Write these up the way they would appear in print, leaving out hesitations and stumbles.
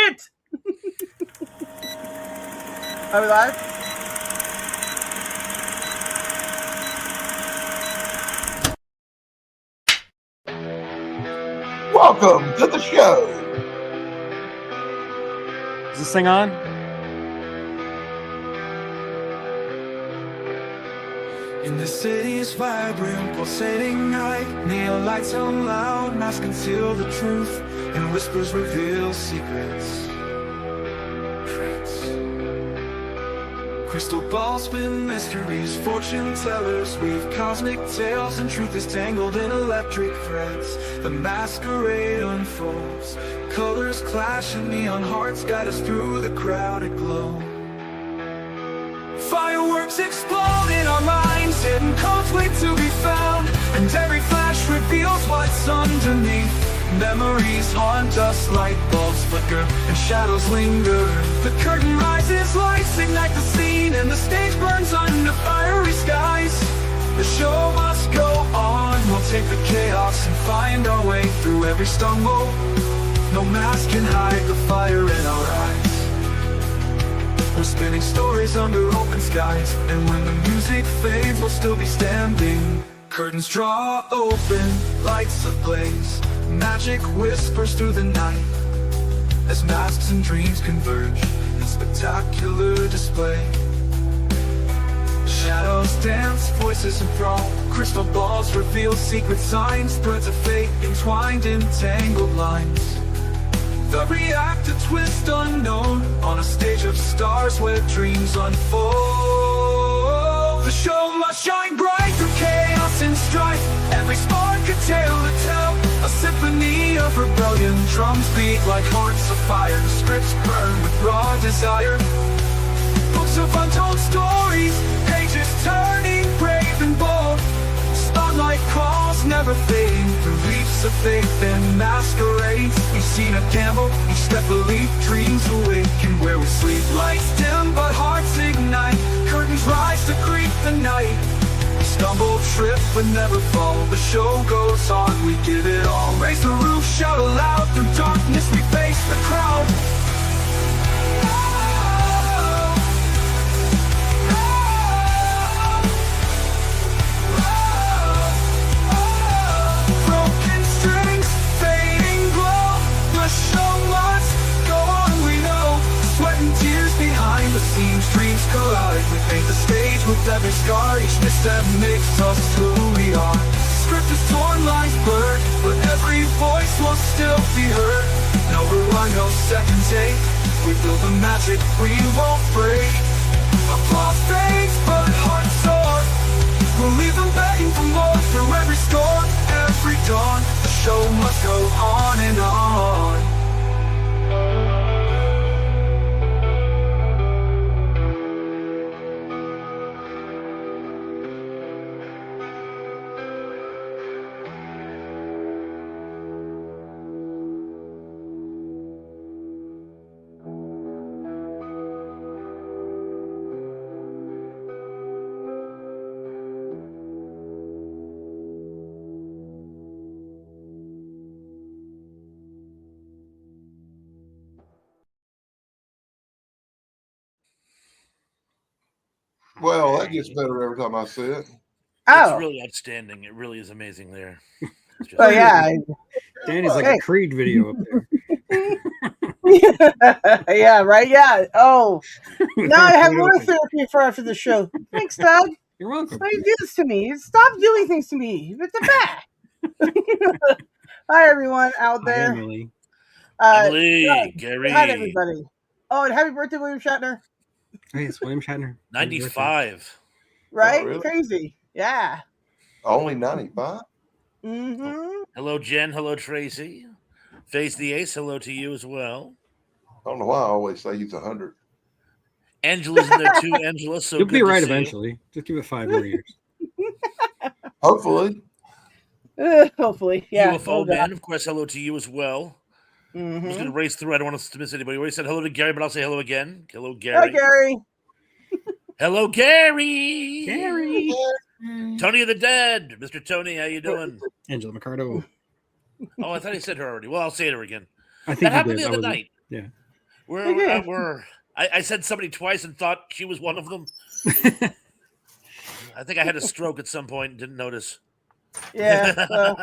it! Are we live? Welcome to the show. Is this thing on? In the city's vibrant, pulsating night, neon lights on loud, masks conceal the truth, and whispers reveal secrets. Crystal balls spin mysteries, fortune tellers weave cosmic tales, and truth is tangled in electric threads. The masquerade unfolds, colors clash and neon hearts guide us through the crowded glow. Fireworks explode in our minds, hidden conflict to be found, and every flash reveals what's underneath. Memories haunt us, light bulbs flicker and shadows linger. The curtain rises, lights ignite the scene, and the stage burns under fiery skies. The show must go on, we'll take the chaos and find our way through every stumble. No mask can hide the fire in our eyes. We're spinning stories under open skies, and when the music fades, we'll still be standing. Curtains draw open, lights ablaze, magic whispers through the night, as masks and dreams converge in spectacular display. Shadows dance, voices enthrall, crystal balls reveal secret signs, threads of fate entwined in tangled lines. The react, a twist unknown, on a stage of stars where dreams unfold. The show must shine bright through chaos and strife, every spark a tale to tell, a symphony of rebellion. Drums beat like hearts of fire, scripts burn with raw desire. Books of untold stories, pages turning brave and bold. Spotlight calls never fading through leaps of faith and masquerades. We've seen a gamble, each step a leap, dreams awaken where we sleep. Lights dim but hearts ignite, curtains rise to greet the night. We stumble, trip but never fall, the show goes on, we give it all. Raise the roof, shout aloud, through darkness we face the crowd. Dreams collide, we paint the stage with every scar. Each misstep makes us who we are. Script is torn, lines blurred, but every voice will still be heard. No rewind, no second take, we build the magic we won't break. Applause fades, but hearts soar, we'll leave them begging for more. Through every storm, every dawn, the show must go on and on. Well, that gets better every time I see it. Oh, It's really outstanding. It really is amazing there. It's just- oh yeah. Danny's like Hey. a Creed video up there. Yeah, right? Yeah. Oh, now I have more therapy for after the show. Thanks, Doug. You're welcome. Why do you do this to me? Stop doing things to me. With the back. Hi, everyone out Hi, there. Emily. Emily, Doug, Gary, hi, everybody. Oh, and happy birthday, William Shatner. Hey, it's William Shatner. 95. Right? really? Crazy. Yeah. Only 95? Mm-hmm. Hello, Jen. Hello, Tracy. Face the Ace. Hello to you as well. I don't know why I always say he's 100. Angela's in there too. Angela, so You'll good be to right see you. eventually. Just give it 5 more years. Hopefully. Hopefully. Yeah. UFO Oh, God. Man, of course, hello to you as well. I'm just Mhm. going to race through. I don't want to miss anybody. We already said hello to Gary, but I'll say hello again. Hello, Hi, Gary. Gary. Hello, Gary. Gary. Tony of the Dead. Mr. Tony, how you doing? Angela McCardo. Oh, I thought he said her already. Well, I'll say her again. I think That he happened did. the I other wasn't- night. Yeah. I said somebody twice and thought she was one of them. I think I had a stroke at some point and didn't notice. Yeah, so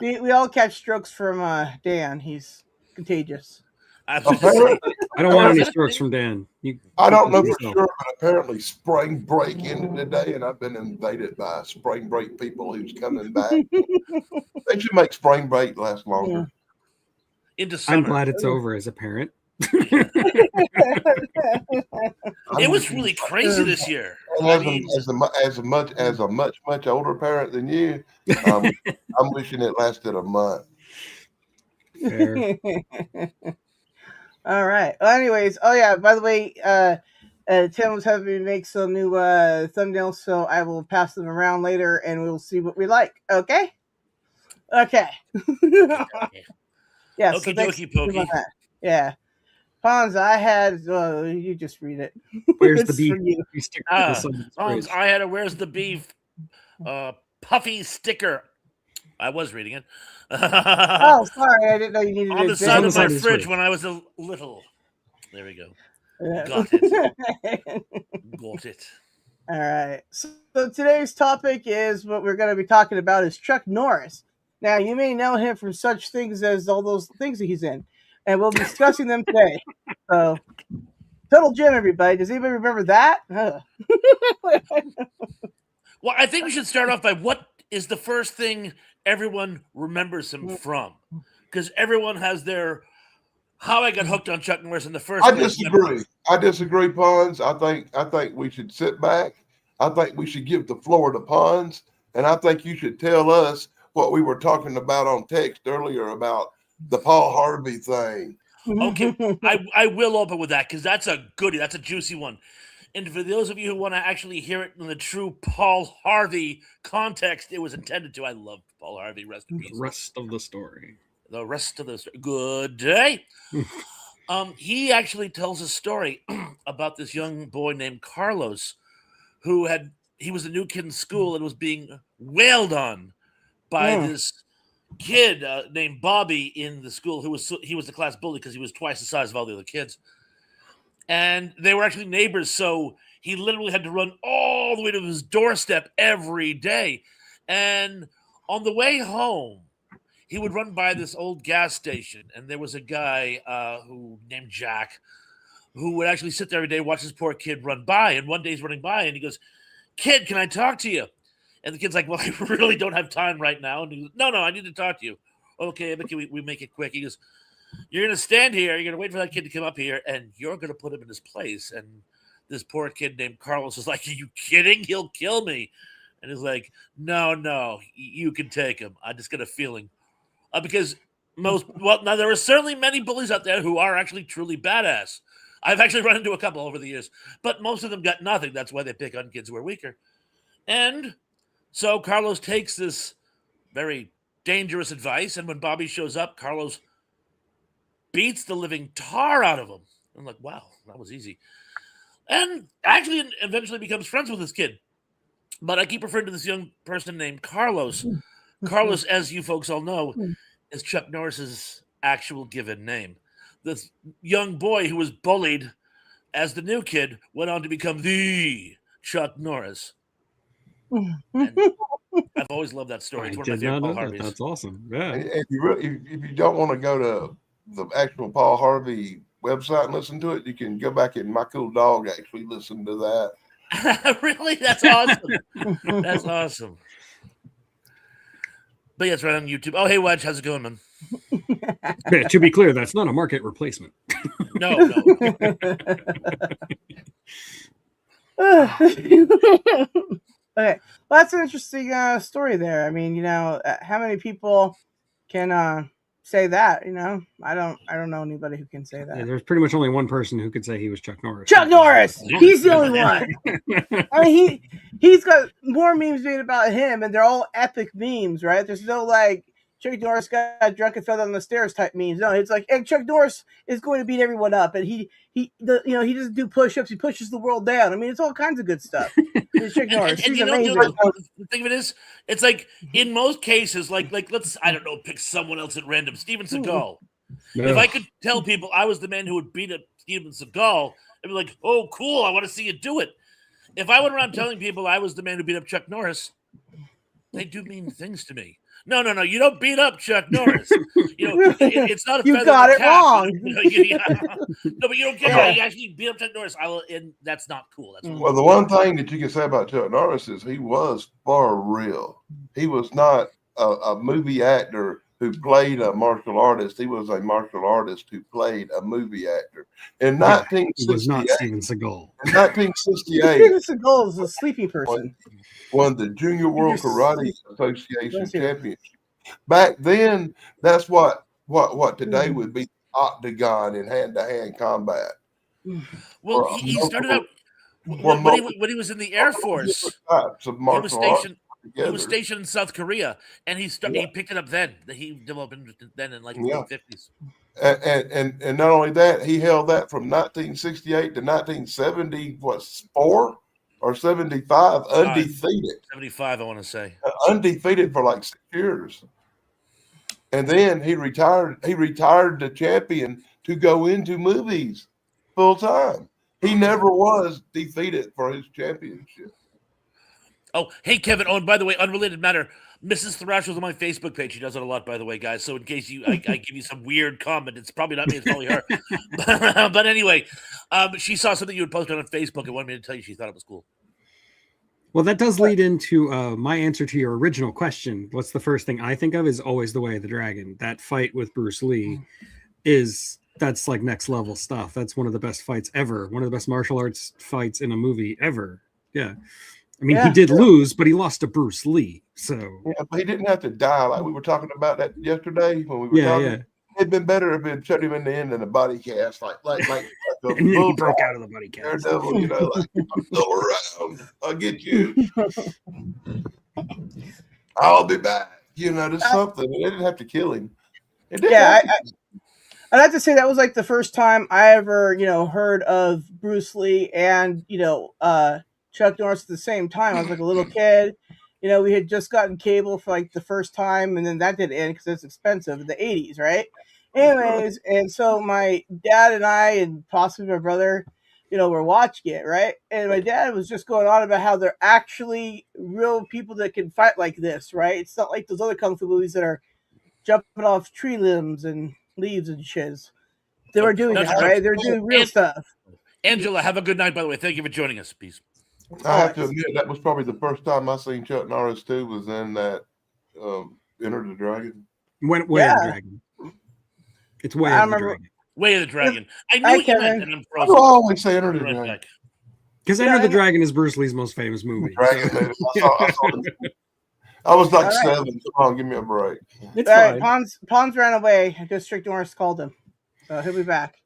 we all catch strokes from Dan. He's contagious. I was gonna say, I don't want any strokes from Dan. I don't know for yourself. sure, but apparently spring break ended today, and I've been invaded by spring break people who's coming back. They should make spring break last longer. into summer. I'm glad it's over as a parent. It was really crazy this year. And as a much older parent than you, I'm wishing it lasted a month. Fair. All right. Well, anyways, by the way, Tim was having me make some new thumbnails, so I will pass them around later and we'll see what we like. Okay? Okay. Yeah. Okie dokie pokey. Yeah. Pons, I had you just read it. Where's It's the beef? for you. You stick to the side of the Pons, phrase. I had a where's the beef puffy sticker. I was reading it. Oh, sorry, I didn't know you needed On it. the side on the of my side of his fridge fridge. when I was a little. There we go. Yeah. Got it. Got it. All right. So today's topic is what we're going to be talking about is Chuck Norris. Now, you may know him from such things as all those things that he's in, and we'll be discussing them today. So, Total Jim, everybody. Does anybody remember that? Well, I think we should start off by what is the first thing everyone remembers him from, because everyone has their how I got hooked on Chuck Norris in the first. I place. disagree, Pons. I think we should sit back. I think we should give the floor to Pons, and I think you should tell us what we were talking about on text earlier about the Paul Harvey thing. Okay, I will open with that because that's a goodie. That's a juicy one. And for those of you who want to actually hear it in the true Paul Harvey context it was intended to, I love Paul Harvey. Rest in peace. The rest of the story. The rest of the story. Good day. He actually tells a story about this young boy named Carlos, who he was a new kid in school and was being wailed on by this kid named Bobby in the school he was the class bully because he was twice the size of all the other kids. And they were actually neighbors, so he literally had to run all the way to his doorstep every day. And on the way home, he would run by this old gas station, and there was a guy who named Jack who would actually sit there every day, watch this poor kid run by. And one day he's running by, and he goes, "Kid, can I talk to you?" And the kid's like, "Well, I really don't have time right now." And he goes, No, I need to talk to you. Okay, but we make it quick. He goes, "You're going to stand here. You're going to wait for that kid to come up here, and you're going to put him in his place." And this poor kid named Carlos was like, "Are you kidding? He'll kill me." And he's like, No, you can take him. I just got a feeling. Because now there are certainly many bullies out there who are actually truly badass. I've actually run into a couple over the years, but most of them got nothing. That's why they pick on kids who are weaker. And so Carlos takes this very dangerous advice, and when Bobby shows up, Carlos beats the living tar out of him. I'm like, wow, that was easy. And actually eventually becomes friends with this kid. But I keep referring to this young person named Carlos. Carlos, as you folks all know, is Chuck Norris's actual given name. This young boy who was bullied as the new kid went on to become the Chuck Norris. And I've always loved that story. It's I one of my did favorite not Paul know that. Harveys. That's awesome. Yeah. And if you don't want to go to the actual Paul Harvey website and listen to it, you can go back and My Cool Dog actually listen to that. Really? That's awesome. That's awesome. But yeah, it's right on YouTube. Oh, hey, Wedge. How's it going, man? Okay, to be clear, that's not a market replacement. No. Okay, well, that's an interesting story there. I mean, how many people can say that? I don't know anybody who can say that. Yeah, there's pretty much only one person who could say he was Chuck Norris. Chuck Norris. He's the only one. I mean, he's got more memes made about him, and they're all epic memes, right? There's no like Chuck Norris got drunk and fell down the stairs type memes. No, it's like, hey, Chuck Norris is going to beat everyone up, and he doesn't do push-ups. He pushes the world down. I mean, it's all kinds of good stuff. It's Chuck Norris. And He's you know, amazing. the thing of it is, it's like in most cases, like let's pick someone else at random. Steven Seagal. If I could tell people I was the man who would beat up Steven Seagal, they'd be like, "Oh, cool! I want to see you do it." If I went around telling people I was the man who beat up Chuck Norris, they do mean things to me. No, you don't beat up Chuck Norris. It's not a You feather got in the it cap. wrong. No, but you don't get it. You actually beat up Chuck Norris. And that's not cool. That's Well, the one thing that you can say about Chuck Norris is he was for real. He was not a movie actor who played a martial artist. He was a martial artist who played a movie actor. In It was not 1968, Steven Seagal. in 1968, Steven Seagal is a sleeping person. won the Junior World You're Karate Association Bless you. Championship. Back then, that's what today would be octagon in hand-to-hand combat. Well, he started out when he was in the Air Force. Types of He was martial arts stationed. He together. was stationed in South Korea, and he picked it up then. That he developed then in like the Yeah. late 50s. And not only that, he held that from 1968 to 1974 or 75, undefeated. 75, I want to say. Undefeated for like 6 years. And then he retired the champion to go into movies full time. He never was defeated for his championship. Oh, hey, Kevin. Oh, and by the way, unrelated matter. Mrs. Thrash was on my Facebook page. She does it a lot, by the way, guys. So in case I give you some weird comment, it's probably not me. It's probably her. But anyway, she saw something you had posted on Facebook and wanted me to tell you she thought it was cool. Well, that does lead into my answer to your original question. What's the first thing I think of is always The Way of the Dragon. That fight with Bruce Lee that's like next level stuff. That's one of the best fights ever. One of the best martial arts fights in a movie ever. Yeah. I mean, he did lose, but he lost to Bruce Lee. So yeah, but he didn't have to die like we were talking about that yesterday when we were talking. Yeah. It'd been better if it shut him in the end in a body cast, like and then he broke out of the body cast. Daredevil, like I'm still around. I'll get you. I'll be back. There's something. They didn't have to kill him. I'd have to say that was like the first time I ever, heard of Bruce Lee and Chuck Norris at the same time. I was like a little kid. We had just gotten cable for like the first time, and then that did end because it's expensive in the 80s, right? Anyways, and so my dad and I, and possibly my brother, were watching it, right? And my dad was just going on about how they're actually real people that can fight like this, right? It's not like those other kung fu movies that are jumping off tree limbs and leaves and shiz. They were doing that, right? They're doing real stuff. Angela, have a good night, by the way. Thank you for joining us. Peace. I have to admit, that was probably the first time I seen Chuck Norris too, was in that Enter the Dragon. Way of the Dragon. It's Way of the Dragon. Way of the Dragon. I knew what you meant, and I'm frozen. I always say Enter the Dragon. Because Enter the Dragon is Bruce Lee's most famous movie. Dragon, I was like 7. Come on, give me a break. It's fine. Pons ran away because Chuck Norris called him. So he'll be back.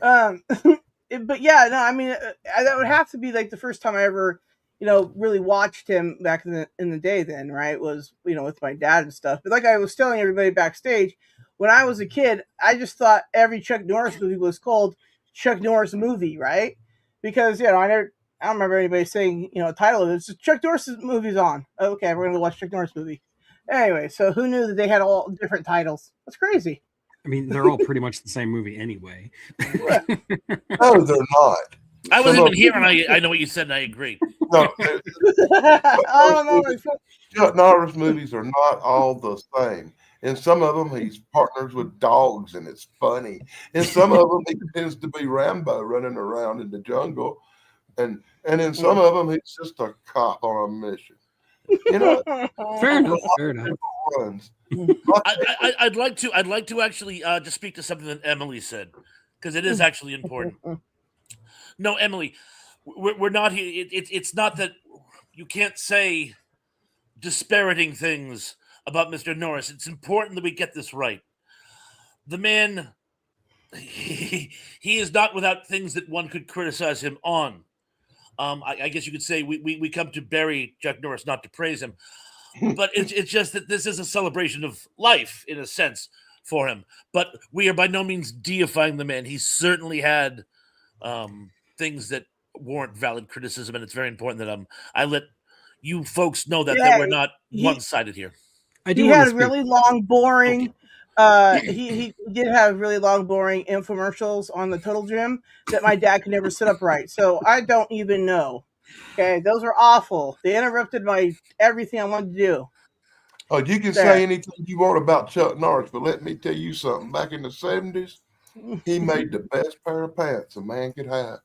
But yeah, no, I mean, that would have to be like the first time I ever, really watched him back in the day then, right? Was, with my dad and stuff. But like I was telling everybody backstage, when I was a kid, I just thought every Chuck Norris movie was called Chuck Norris movie, right? Because, I don't remember anybody saying, a title of it. It's just Chuck Norris's movie's on. Okay, we're going to watch Chuck Norris movie. Anyway, so who knew that they had all different titles? That's crazy. I mean, they're all pretty much the same movie anyway. No, they're not. I wasn't even here, and I know what you said, and I agree. No, I don't know. Chuck Norris movies are not all the same. In some of them, he's partners with dogs, and it's funny. In some of them, he pretends to be Rambo running around in the jungle, and in some of them, he's just a cop on a mission. Fair enough. Ones. I'd like to actually just speak to something that Emily said, because it is actually important. No, Emily, we're not here. It's not that you can't say disparaging things about Mr. Norris. It's important that we get this right. The man, he is not without things that one could criticize him on. I guess you could say we come to bury Chuck Norris, not to praise him. But it's just that this is a celebration of life, in a sense, for him. But we are by no means deifying the man. He certainly had things that warrant valid criticism, and it's very important that I let you folks know that we're not one-sided here. He had really long, boring he did have really long, boring infomercials on the Total Gym that my dad could never sit up right. So I don't even know. Okay, those are awful. They interrupted my everything I wanted to do. Oh, you can There. say anything you want about Chuck Norris, but let me tell you something. Back in the 70s, he made the best pair of pants a man could have.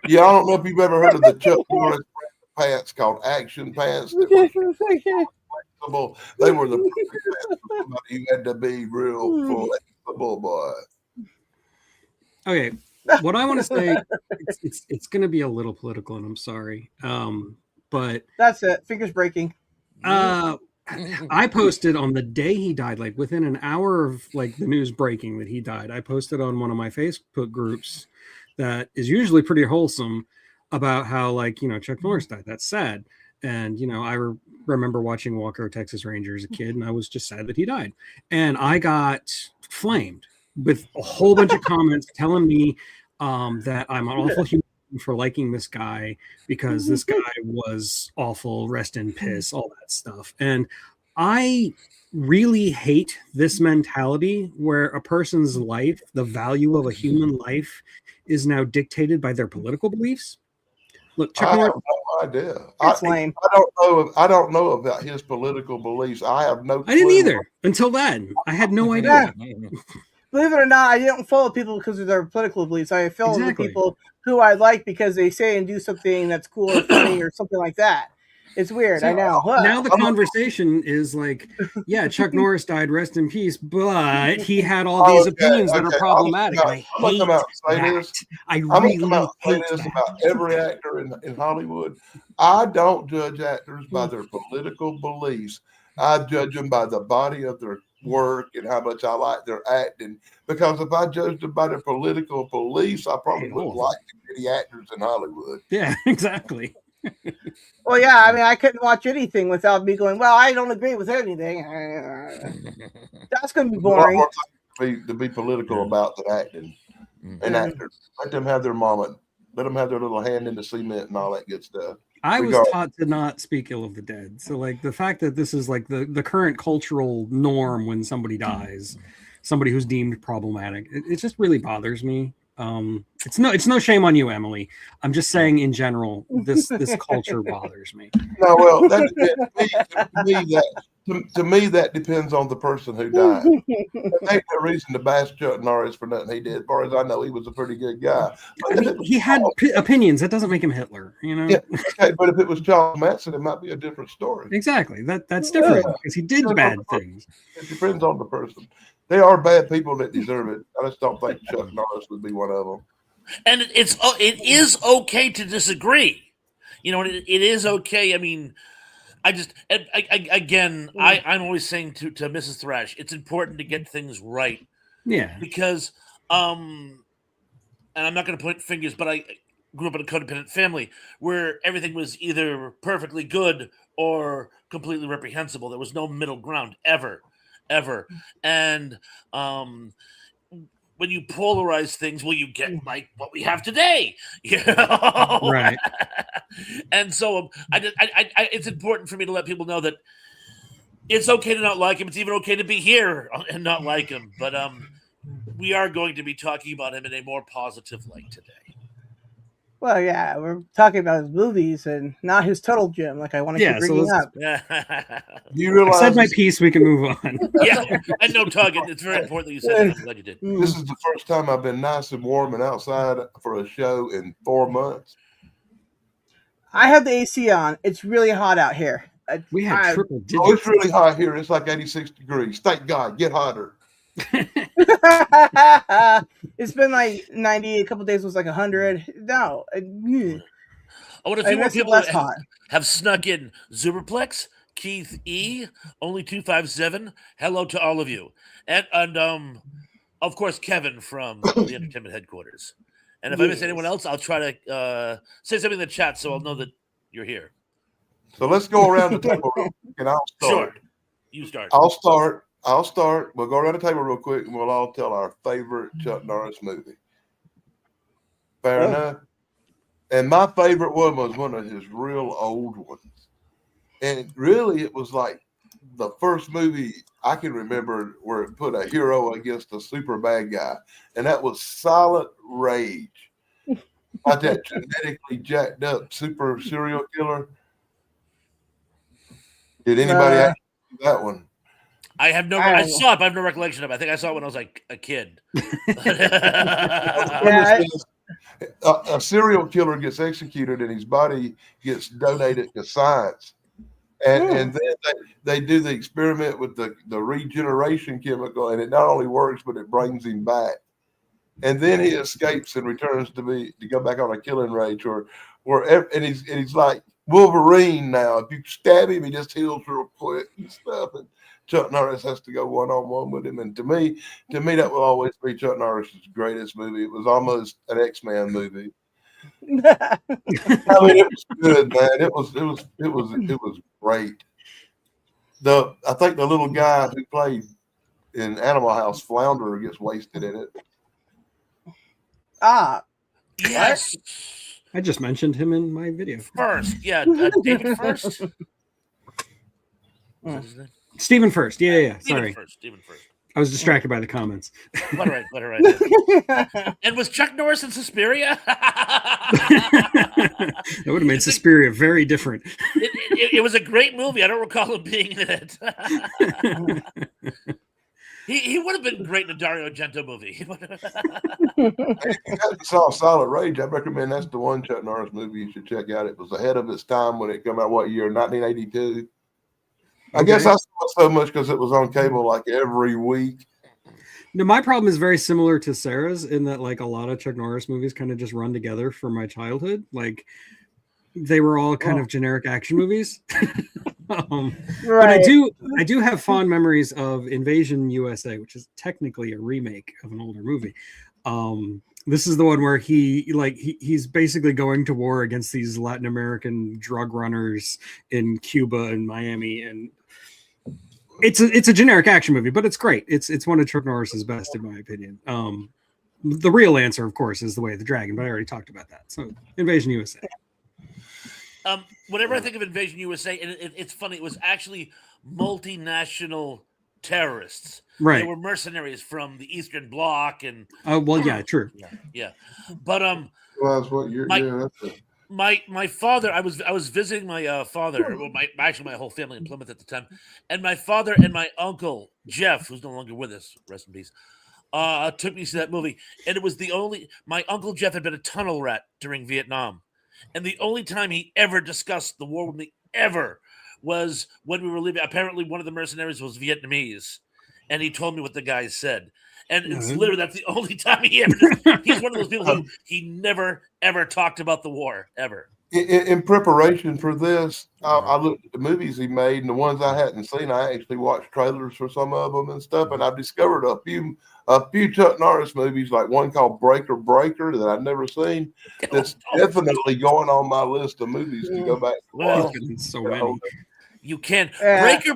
Yeah, I don't know if you've ever heard of the Chuck Norris pants called Action Pants. They were flexible. They were the perfect pants for somebody who had to be real flexible, boy. Okay, what I want to say, it's going to be a little political, and I'm sorry, but That's it. Fingers breaking. I posted on the day he died, like within an hour of like the news breaking that he died. I posted on one of my Facebook groups that is usually pretty wholesome about how, like, you know, Chuck Norris died. That's sad. And, you know, I remember watching Walker, Texas Ranger as a kid, and I was just sad that he died. And I got flamed with a whole bunch of comments telling me that I'm an awful human for liking this guy because this guy was awful, rest in piss, all that stuff. And I really hate this mentality where a person's life, the value of a human life, is now dictated by their political beliefs. Look, Chuck I Norris, have no idea. It's lame. I don't know about his political beliefs. I have no clue. I didn't either until then. I had no idea. Believe it or not, I don't follow people because of their political beliefs. I follow Exactly. the people who I like because they say and do something that's cool or funny or something like that. It's weird. I know. Now the conversation is like, yeah, Chuck Norris died, rest in peace, but he had all these opinions that are problematic. And I hate that. I really hate this that. about every actor in Hollywood. I don't judge actors by their political beliefs. I judge them by the body of their work and how much I like their acting. Because if I judged them by their political beliefs, I probably wouldn't like any actors in Hollywood. Yeah, exactly. Well, yeah, I mean, I couldn't watch anything without me going, well, I don't agree with anything. That's going to be boring. To be political about the acting and actors. Let them have their moment. Let them have their little hand in the cement and all that good stuff. I was taught to not speak ill of the dead. So, like, the fact that this is like the current cultural norm when somebody dies, somebody who's deemed problematic, it just really bothers me. It's no shame on you, Emily. I'm just saying in general, this culture bothers me. No, well, to me that depends on the person who died. There ain't no reason to bash Chuck Norris for nothing he did. As far as I know, he was a pretty good guy. I mean, he had opinions. That doesn't make him Hitler, you know. Yeah, okay, but if it was Charles Manson, it might be a different story. Exactly. That's different because he did bad things. It depends on the person. There are bad people that deserve it. I just don't think Chuck Norris would be one of them. And it is okay to disagree. You know, it is okay. I mean, I'm always saying to Mrs. Thrash, it's important to get things right. Yeah. Because, and I'm not going to point fingers, but I grew up in a codependent family where everything was either perfectly good or completely reprehensible. There was no middle ground ever. And when you polarize things, well, you get like what we have today, you know? Right. And so it's important for me to let people know that it's okay to not like him. It's even okay to be here and not like him. But we are going to be talking about him in a more positive light today. Well, yeah, we're talking about his movies and not his Total Gym, like I want to keep bringing up. You realize I said my piece. We can move on. Yeah, and no, Tug, it's very important that you said that. I'm glad you did. This is the first time I've been nice and warm and outside for a show in 4 months. I have the AC on. It's really hot out here. We had triple digits. Oh, it's really hot here. It's like 86 degrees. Thank God. Get hotter. It's been like 90. A couple days was like 100. No. I want a few more people have snuck in. Zuberplex, Keith E, only 257. Hello to all of you. And of course, Kevin from the Entertainment Headquarters. And if I miss anyone else, I'll try to say something in the chat so I'll know that you're here. So let's go around the table real quick and I'll start. Sure. You start. I'll start. We'll go around the table real quick and we'll all tell our favorite Chuck Norris movie. Fair enough? And my favorite one was one of his real old ones. And really, it was like the first movie I can remember where it put a hero against a super bad guy, and that was Silent Rage. About that genetically jacked up super serial killer. Did anybody actually see that one? I have no. I saw it, but I have no recollection of it. I think I saw it when I was like a kid. Yeah, A serial killer gets executed and his body gets donated to science. And then they do the experiment with the regeneration chemical, and it not only works, but it brings him back. And then he escapes and returns to go back on a killing rage, and he's like Wolverine now. If you stab him, he just heals real quick and stuff. And Chuck Norris has to go one-on-one with him. And to me, that will always be Chuck Norris's greatest movie. It was almost an X-Men movie. I mean, it was good, man. It was great. I think the little guy who played in Animal House, Flounder, gets wasted in it. Yes. I just mentioned him in my video. First, yeah, David First. What is his name? Stephen First. Yeah. Sorry. Stephen First. I was distracted by the comments. Let her right. And was Chuck Norris in Suspiria? That would have made Suspiria very different. It was a great movie. I don't recall him being in it. He would have been great in a Dario Argento movie. If you haven't saw Silent Rage, I recommend that's the one Chuck Norris movie you should check out. It was ahead of its time when it came out. What year? 1982. I guess I saw it so much because it was on cable like every week. No, my problem is very similar to Sarah's in that like a lot of Chuck Norris movies kind of just run together from my childhood. Like they were all kind of generic action movies. But I do have fond memories of Invasion USA, which is technically a remake of an older movie. This is the one where he's basically going to war against these Latin American drug runners in Cuba and Miami, and it's a generic action movie, but it's great. It's one of Chuck Norris's best, in my opinion. The real answer, of course, is The Way of the Dragon, but I already talked about that. So Invasion USA. Whenever I think of Invasion USA, and it's funny, it was actually multinational terrorists. Right. They were mercenaries from the Eastern Bloc, and yeah, true. Yeah. But Well, that's what you're. my father, I was visiting my father, well, my whole family in Plymouth at the time, and my father and my uncle Jeff, who's no longer with us, rest in peace, took me to that movie, and it was my uncle Jeff had been a tunnel rat during Vietnam, and the only time he ever discussed the war with me ever was when we were leaving. Apparently, one of the mercenaries was Vietnamese, and he told me what the guys said. And it's literally that's the only time he ever. He's one of those people who he never ever talked about the war ever. In preparation for this, I looked at the movies he made, and the ones I hadn't seen, I actually watched trailers for some of them and stuff. And I discovered a few Chuck Norris movies, like one called Breaker that I've never seen. That's definitely going on my list of movies to go back to. Well, so many. You can.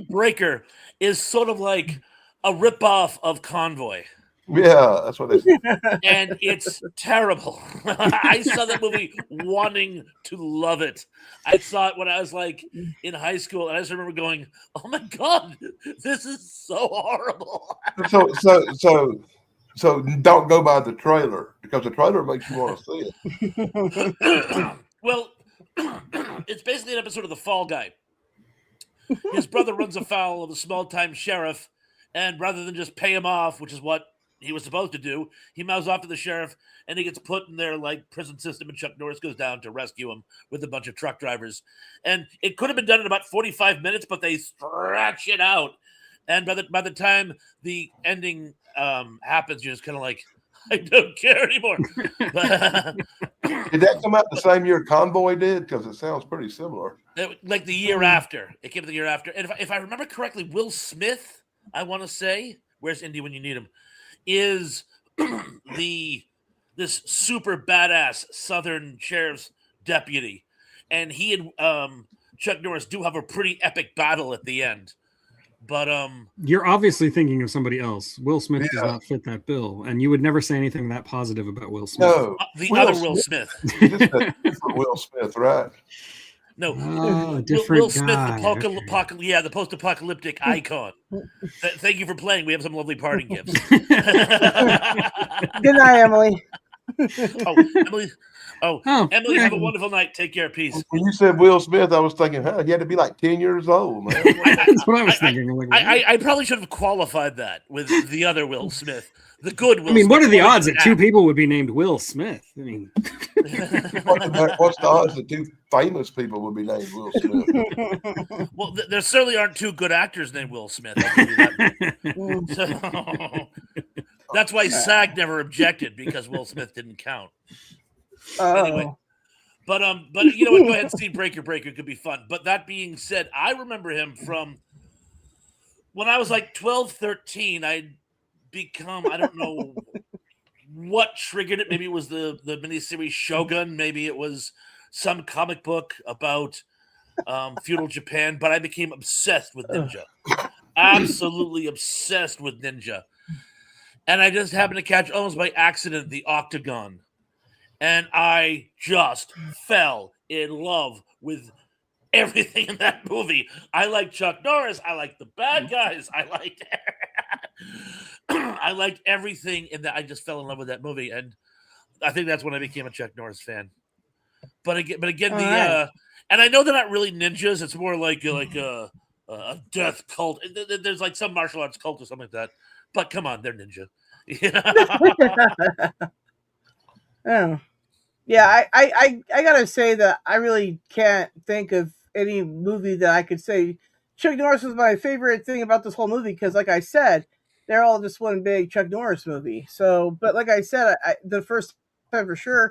Breaker is sort of like a ripoff of Convoy. Yeah, that's what they say. And it's terrible. I saw that movie wanting to love it. I saw it when I was like in high school, and I just remember going, "Oh my god, this is so horrible." So don't go by the trailer, because the trailer makes you want to see it. Well, it's basically an episode of The Fall Guy. His brother runs afoul of a small-time sheriff, and rather than just pay him off, which is what he was supposed to do, he mouths off to the sheriff, and he gets put in their like prison system, and Chuck Norris goes down to rescue him with a bunch of truck drivers. And it could have been done in about 45 minutes, but they stretch it out. And by the time the ending happens, you're just kind of like, I don't care anymore. Did that come out the same year Convoy did? Because it sounds pretty similar. Like the year after. It came the year after. And if I remember correctly, Will Smith, I want to say, where's Indy when you need him, is this super badass Southern sheriff's deputy. And he and Chuck Norris do have a pretty epic battle at the end. But you're obviously thinking of somebody else. Will Smith does not fit that bill, and you would never say anything that positive about Will Smith. No, the other Will Smith. Just a different Will Smith, right? No, Oh, Will different Smith, guy. the post-apocalyptic icon. Thank you for playing. We have some lovely parting gifts. Good night, Emily. Emily. Oh, Emily, yeah. have a wonderful night. Take care. Peace. When you said Will Smith, I was thinking, he had to be like 10 years old, man. That's what I was thinking. I'm like, I probably should have qualified that with the other Will Smith, the good Will I mean, Smith. what are the odds that two people would be named Will Smith? I mean, What's the odds that two famous people would be named Will Smith? Well, there certainly aren't two good actors named Will Smith. I'll give you that. So, that's why SAG never objected, because Will Smith didn't count. Anyway, but you know what? Go ahead and see Breaker. It could be fun. But that being said, I remember him from when I was like 12, 13. I'd become, I don't know what triggered it. Maybe it was the miniseries Shogun. Maybe it was some comic book about feudal Japan. But I became obsessed with ninja. Absolutely obsessed with ninja. And I just happened to catch, almost by accident, the Octagon. And I just fell in love with everything in that movie. I like Chuck Norris. I like the bad guys. I liked everything in that. I just fell in love with that movie, and I think that's when I became a Chuck Norris fan. But again, and I know they're not really ninjas. It's more like a death cult. There's like some martial arts cult or something like that. But come on, they're ninja. Oh. Yeah, I gotta say that I really can't think of any movie that I could say Chuck Norris was my favorite thing about this whole movie, because like I said, they're all just one big Chuck Norris movie. So, but like I said, the first time for sure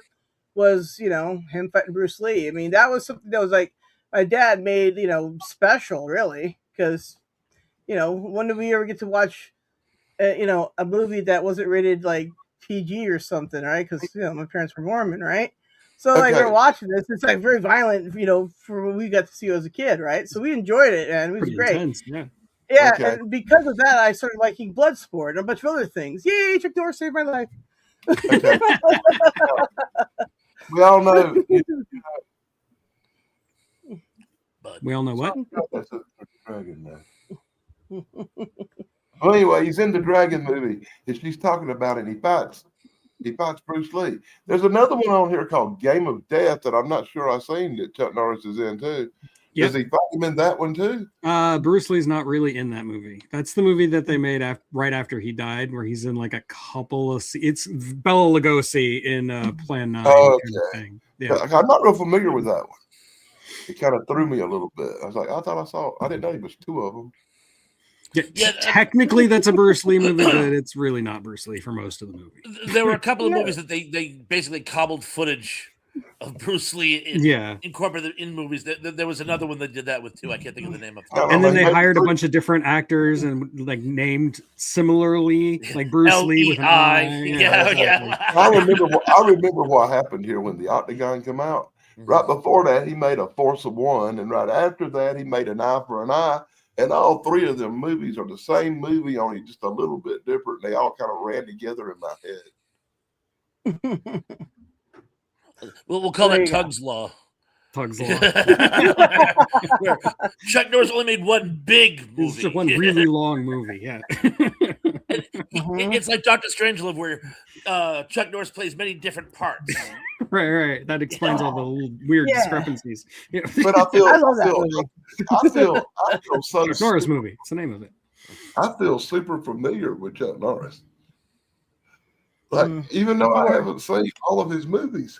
was, him fighting Bruce Lee. I mean, that was something that was like my dad made, special, really, because, when did we ever get to watch, a movie that wasn't rated like PG or something, right? Because my parents were Mormon, right? So like we're watching this, it's like very violent, for what we got to see as a kid, right? So we enjoyed it, and it was pretty great. intense, yeah. Yeah, Okay. and because of that, I started liking Bloodsport and a bunch of other things. Yay, Chuck Norris saved my life. Okay. We all know. We all know what? That's a dragon now. Well, anyway, he's in the Dragon movie, and she's talking about it. He fights Bruce Lee. There's another one on here called Game of Death that I'm not sure I've seen that Chuck Norris is in too. Yep. Does he fight him in that one too? Bruce Lee's not really in that movie. That's the movie that they made right after he died, where he's in like a couple of. It's Bela Lugosi in Plan 9. Oh, kind of thing. Yeah. I'm not real familiar with that one. It kind of threw me a little bit. I was like, I didn't know he was two of them. Yeah, technically that's a Bruce Lee movie, but it's really not Bruce Lee for most of the movie. There were a couple of movies that they basically cobbled footage of Bruce Lee incorporated in movies. There was another one that did that with too. I can't think of the name of it. And then they hired a bunch of different actors and like named similarly, like Bruce Lee with an I. Yeah. I remember what happened here when the Octagon came out. Right before that, he made A Force of One, and right after that, he made An Eye for an Eye. And all three of them movies are the same movie, only just a little bit different. They all kind of ran together in my head. We'll call that Tug's Law. Tug's Law. Where Chuck Norris only made one big movie. It's just one really long movie, yeah. It's like Dr. Strangelove, where Chuck Norris plays many different parts. Right. That explains all the little weird discrepancies. Yeah. But I love that movie. I feel so. Chuck Norris movie. It's the name of it. I feel super familiar with Chuck Norris. Like, even though I haven't seen all of his movies,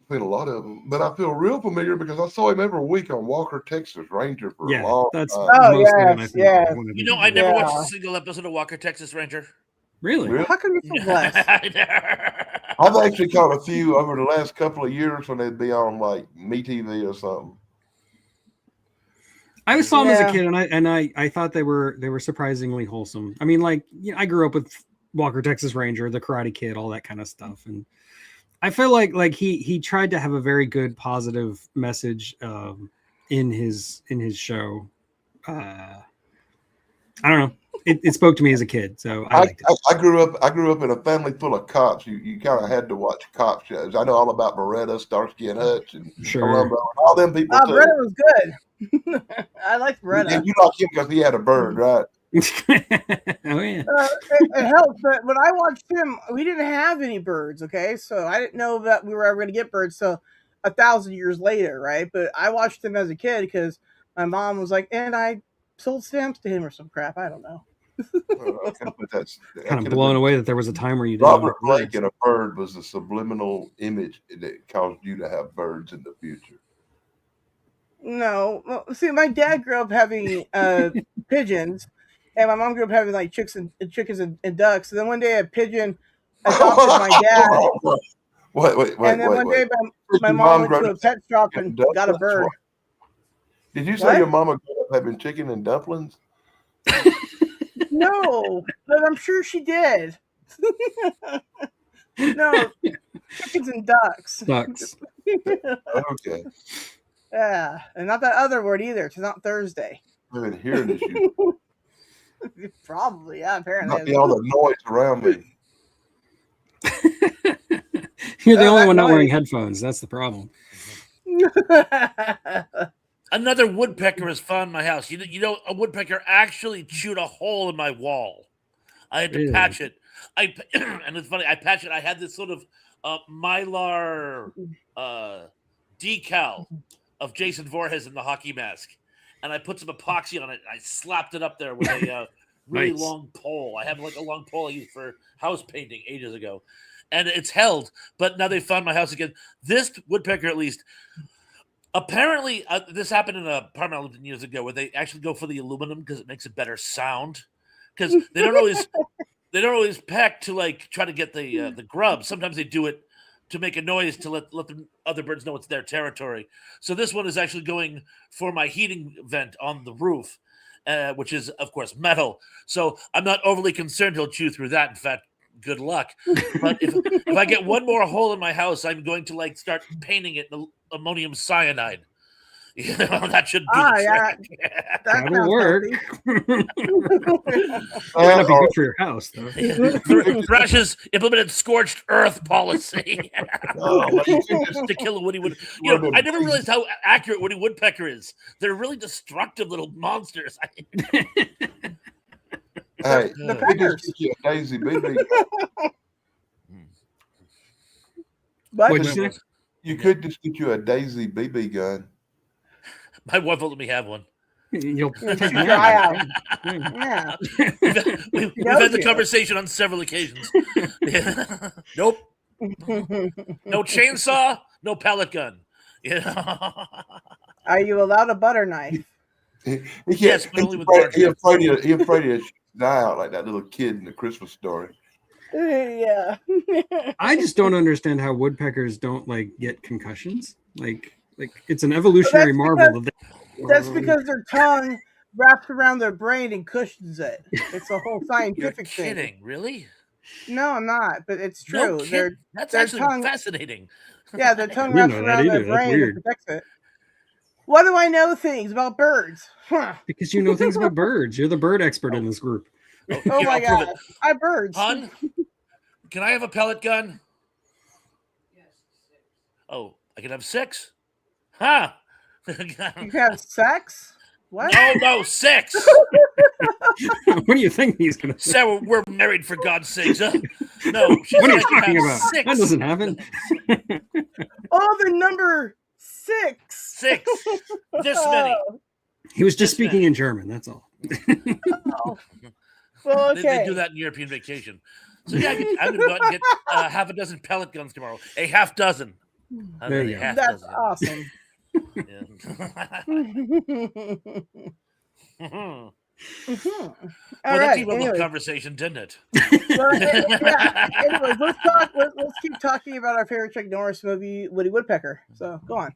I've seen a lot of them, but I feel real familiar because I saw him every week on Walker, Texas Ranger for a long time. Yeah. I never watched a single episode of Walker, Texas Ranger. Really? How come you're so blessed? I've actually caught a few over the last couple of years when they'd be on like MeTV or something. I saw them as a kid, and I thought they were surprisingly wholesome. I mean, like, I grew up with Walker, Texas Ranger, The Karate Kid, all that kind of stuff, and I feel like he tried to have a very good positive message in his show. I don't know. It spoke to me as a kid, so I I, liked it. I grew up in a family full of cops. You kind of had to watch cop shows. I know all about Beretta, Starsky and Hutch, and Sure. Columbo, and all them people too. Beretta was good. I liked Beretta. And you like him because he had a bird, right? Oh yeah. It helps, but when I watched him, we didn't have any birds, okay? So I didn't know that we were ever going to get birds till 1,000 years later, right? But I watched him as a kid because my mom was like, and I sold stamps to him or some crap. I don't know. But that's Kind of blown away that there was a time where you didn't Robert like Blake birds. and a bird was a subliminal image that caused you to have birds in the future. No. Well, see, my dad grew up having pigeons, and my mom grew up having like chickens and ducks. And then one day a pigeon adopted my dad. Wait. And then one day my mom went to a pet shop and got a bird. Did you say What? your mama grew up having chicken and dumplings? No, but I'm sure she did. No, chickens and ducks. Ducks. Okay. Yeah, and not that other word either. It's not Thursday. I've been hearing issue. Probably, yeah. Apparently, Not be all the noise around me. You're the only that one not noise. wearing headphones. That's the problem. Another woodpecker has found my house. You know, a woodpecker actually chewed a hole in my wall. I had to Really? patch it. And it's funny. I patched it. I had this sort of mylar decal of Jason Voorhees in the hockey mask, and I put some epoxy on it. And I slapped it up there with a really Nice. long pole. I have like a long pole I used for house painting ages ago, and it's held. But now they found my house again. This woodpecker, at least. Apparently, this happened in an apartment I lived in years ago, where they actually go for the aluminum because it makes a better sound. Because they don't always peck to like try to get the grub. Sometimes they do it to make a noise to let the other birds know it's their territory. So this one is actually going for my heating vent on the roof, which is of course metal. So I'm not overly concerned he'll chew through that. In fact, good luck. But if I get one more hole in my house, I'm going to like start painting it in ammonium cyanide. You know, that should do the yeah. trick. That That'll sounds work. healthy. Might not be good for your house, though. Thrash's implemented scorched earth policy to kill a woody wood. You know, I never realized how accurate woody woodpecker is. They're really destructive little monsters. Hey, The we peckers. just get you a Daisy BB. But What'd you say? You could just get you a Daisy BB gun. My wife won't let me have one. You'll take try me out. out. Yeah. We've knows had the you. conversation on several occasions. Nope. No chainsaw, no pellet gun. Yeah. Are you allowed a butter knife? He Yes, can't- but only with he birds. afraid to die out like that little kid in the Christmas Story. Yeah. I just don't understand how woodpeckers don't like get concussions. Like it's an evolutionary marvel. That That's because their tongue wraps around their brain and cushions it. It's a whole You're scientific thing. kidding, really? No, I'm not, but it's No true. kidding. That's their actually tongue- fascinating. Yeah, their tongue I wraps didn't know that around their either. That's brain weird. and protects it. What do I know things about birds? Huh. because you know things about birds. You're the bird expert in this group. Oh Here, my I'll prove god. it. I birds. Hun, can I have a pellet gun? Oh, I can have 6? Huh? You have sex? What? No, 6. What do you think he's gonna say? Sarah, we're married for God's sakes. Huh? No, she What are said you I can talking have about? 6. That doesn't happen. Oh, the number 6. 6. This many. He was just This speaking in German. That's all. Oh. Well, They okay. do that in European vacation. So yeah, I'm going to go out and get half a dozen pellet guns tomorrow. A half dozen. There you go. Half That's dozen. awesome. Yeah. All Well, that right. seemed a little Anyway, conversation, didn't it? well, yeah. Anyways, let's talk. Let's keep talking about our favorite Chuck Norris movie, Woody Woodpecker. So go on.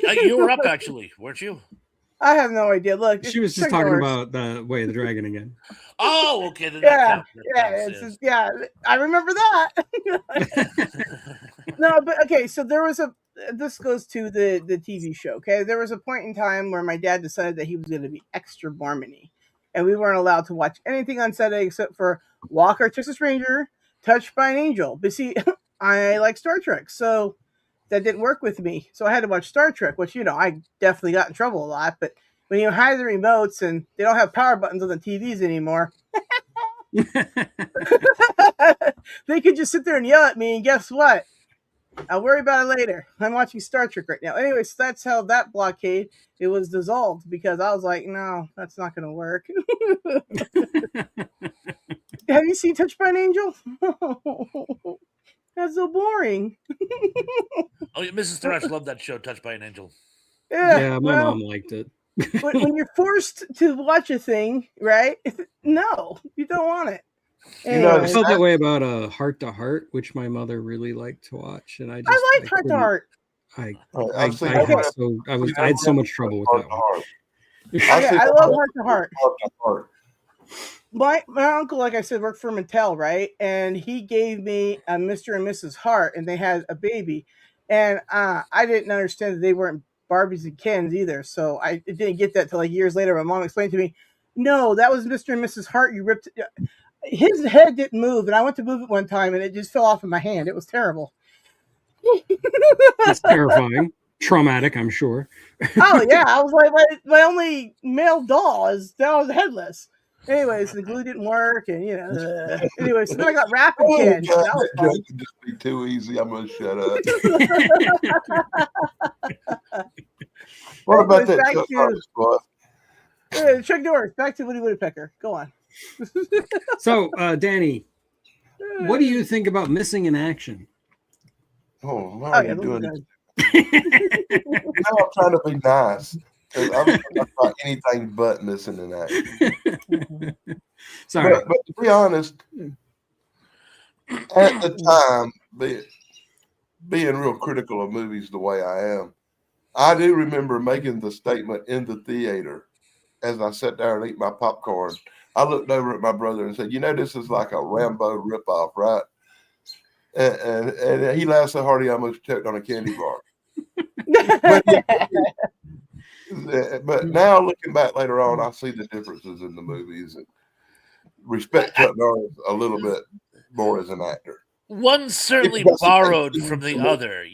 You were up actually, weren't you? I have no idea. Look, She was it's just Chuck talking Norris. about the Way of the Dragon again. Oh, okay. Then Yeah, that counts. That yeah, counts, it's yes. just, yeah. I remember that. No, but okay. So there was a. This goes to the TV show. Okay, there was a point in time where my dad decided that he was going to be extra Mormon-y. and we weren't allowed to watch anything on Saturday except for Walker, Texas Ranger, Touched by an Angel. But see, I like Star Trek, so that didn't work with me. So I had to watch Star Trek, which, I definitely got in trouble a lot. But when you hide the remotes and they don't have power buttons on the TVs anymore, they could just sit there and yell at me, and guess what? I'll worry about it later. I'm watching Star Trek right now. Anyways, that's how that blockade, it was dissolved, because I was like, no, that's not going to work. Have you seen Touched by an Angel? That's so boring. Oh, yeah, Mrs. Thrash loved that show, Touched by an Angel. Yeah, my mom liked it. when you're forced to watch a thing, right? No, you don't want it. I felt that way about Heart to Heart, which my mother really liked to watch, and I liked Heart to Heart. I had so much trouble with that one. I love Heart to Heart. My uncle, like I said, worked for Mattel, right? And he gave me a Mr. and Mrs. Hart, and they had a baby. And I didn't understand that they weren't Barbies and Kens either. So I didn't get that till like years later. My mom explained to me, no, that was Mr. and Mrs. Hart. You ripped it. His head didn't move, and I went to move it one time, and it just fell off in my hand. It was terrible. It's terrifying. Traumatic, I'm sure. Oh, yeah. I was like, my only male doll is now headless. Anyways, the glue didn't work, and Anyways, so then I got Rapid Ken. God, That was that fun. joke would just be too easy. I'm gonna shut up. What about that Chuck Norris spot? Chuck Norris, back to Woody Woodpecker. Go on. So, Danny, what do you think about Missing in Action? Oh, why are you doing this? Now I'm trying to be nice. I'm talking about anything but Missing in Action. Sorry. But to be honest, at the time, being real critical of movies the way I am, I do remember making the statement in the theater as I sat there and ate my popcorn. I looked over at my brother and said, this is like a Rambo ripoff, right? And he laughed so hard he almost choked on a candy bar. But now looking back later on, I see the differences in the movies and respect Chuck Norris a little bit more as an actor. One certainly borrowed from the other.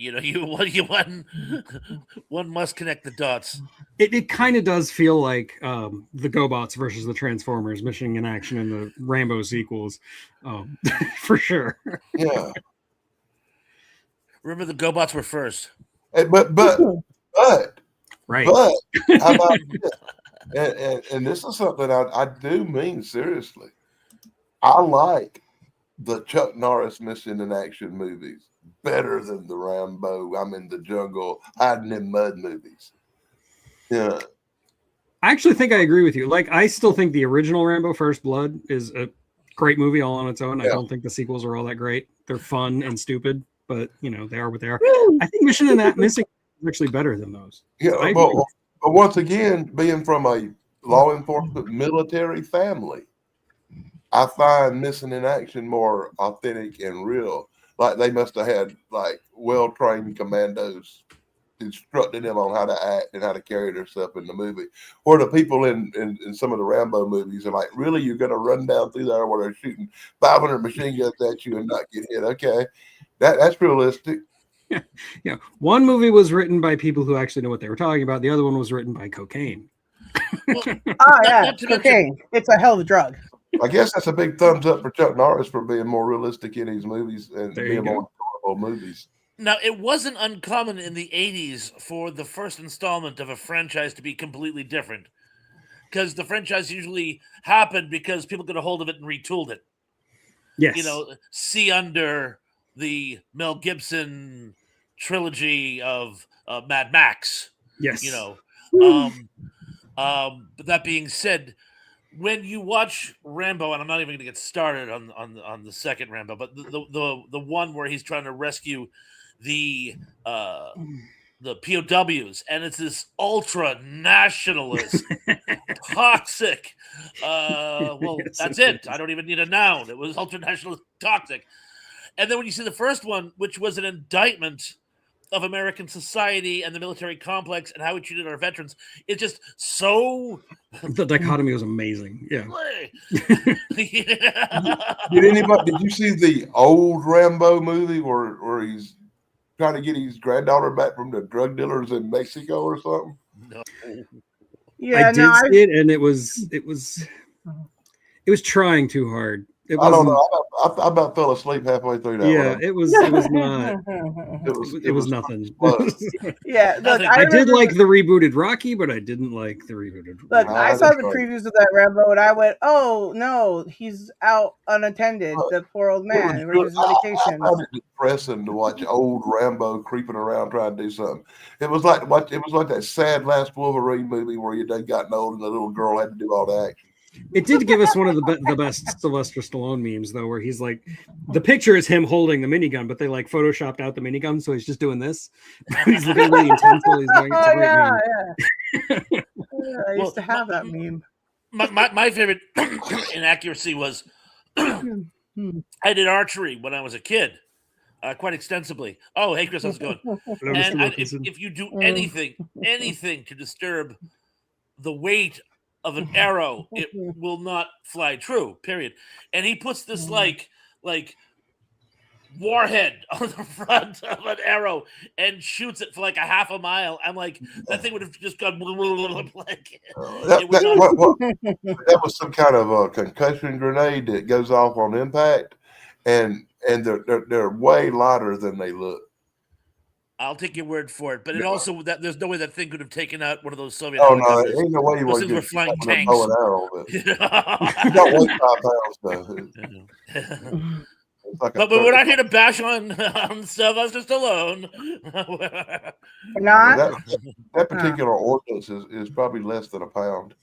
One must connect the dots. It kind of does feel like the GoBots versus the Transformers, Missing in Action, and the Rambo sequels, for sure. Yeah. Remember, the GoBots were first. But right. But how about this? And this is something I do mean seriously. I like the Chuck Norris Missing in Action movies better than the Rambo, I'm in the jungle, hiding in mud movies. Yeah. I actually think I agree with you. Like, I still think the original Rambo First Blood is a great movie all on its own. Yeah. I don't think the sequels are all that great. They're fun and stupid, but they are what they are. I think Missing is actually better than those. Yeah, but once again, being from a law enforcement military family, I find Missing in Action more authentic and real. Like they must have had well-trained commandos instructing them on how to act and how to carry themselves in the movie. Or the people in some of the Rambo movies are like, really, you're going to run down through there where they're shooting 500 machine guns at you and not get hit? Okay, that's realistic. Yeah. One movie was written by people who actually know what they were talking about. The other one was written by cocaine. Cocaine. It's a hell of a drug. I guess that's a big thumbs up for Chuck Norris for being more realistic in his movies and being more enjoyable movies. Now, it wasn't uncommon in the 80s for the first installment of a franchise to be completely different, because the franchise usually happened because people got a hold of it and retooled it. Yes. See under the Mel Gibson trilogy of Mad Max. Yes. But that being said, when you watch Rambo, and I'm not even going to get started on the second Rambo, but the one where he's trying to rescue the POWs, and it's this ultra nationalist, toxic. That's it. I don't even need a noun. It was ultra nationalist, toxic. And then when you see the first one, which was an indictment of American society and the military complex and how we treated our veterans. It's just so. The dichotomy was amazing. Yeah. Did you see the old Rambo movie where he's trying to get his granddaughter back from the drug dealers in Mexico or something? No. Yeah, I did see it, and it was trying too hard. It I don't wasn't. know. I about fell asleep halfway through that. Yeah, one. it was not. It was nothing. Yeah, look, I did remember- like the rebooted Rocky, but I didn't like the rebooted. Look, Rocky. I saw the previews of that Rambo, and I went, "Oh no, he's out unattended. The poor old man. Where's his medication?" I found it depressing to watch old Rambo creeping around trying to do something. It was like that sad last Wolverine movie where you done gotten old and the little girl had to do all the action. It did give us one of the best Sylvester Stallone memes, though, where he's like, the picture is him holding the minigun, but they like photoshopped out the minigun, so he's just doing this. He's looking really intense while he's doing it. It's a great meme. I used to have that meme. My favorite inaccuracy was I did archery when I was a kid, quite extensively. Oh, hey, Chris, how's it going? Hello, And Mr. Wilkinson. if you do anything to disturb the weight of an arrow, it will not fly true, period. And he puts this like warhead on the front of an arrow and shoots it for like a half a mile. I'm like, that thing would have just gone like That was some kind of a concussion grenade that goes off on impact, and they're way lighter than they look. I'll take your word for it, but it also that there's no way that thing could have taken out one of those Soviet. Oh no, helicopters. ain't no way you Those want things were to flying get tanks. bow and arrow, but you don't weigh 5 pounds though. It's like But we're not here to bash on Sylvester Stallone. Not. That particular ordinance is probably less than a pound.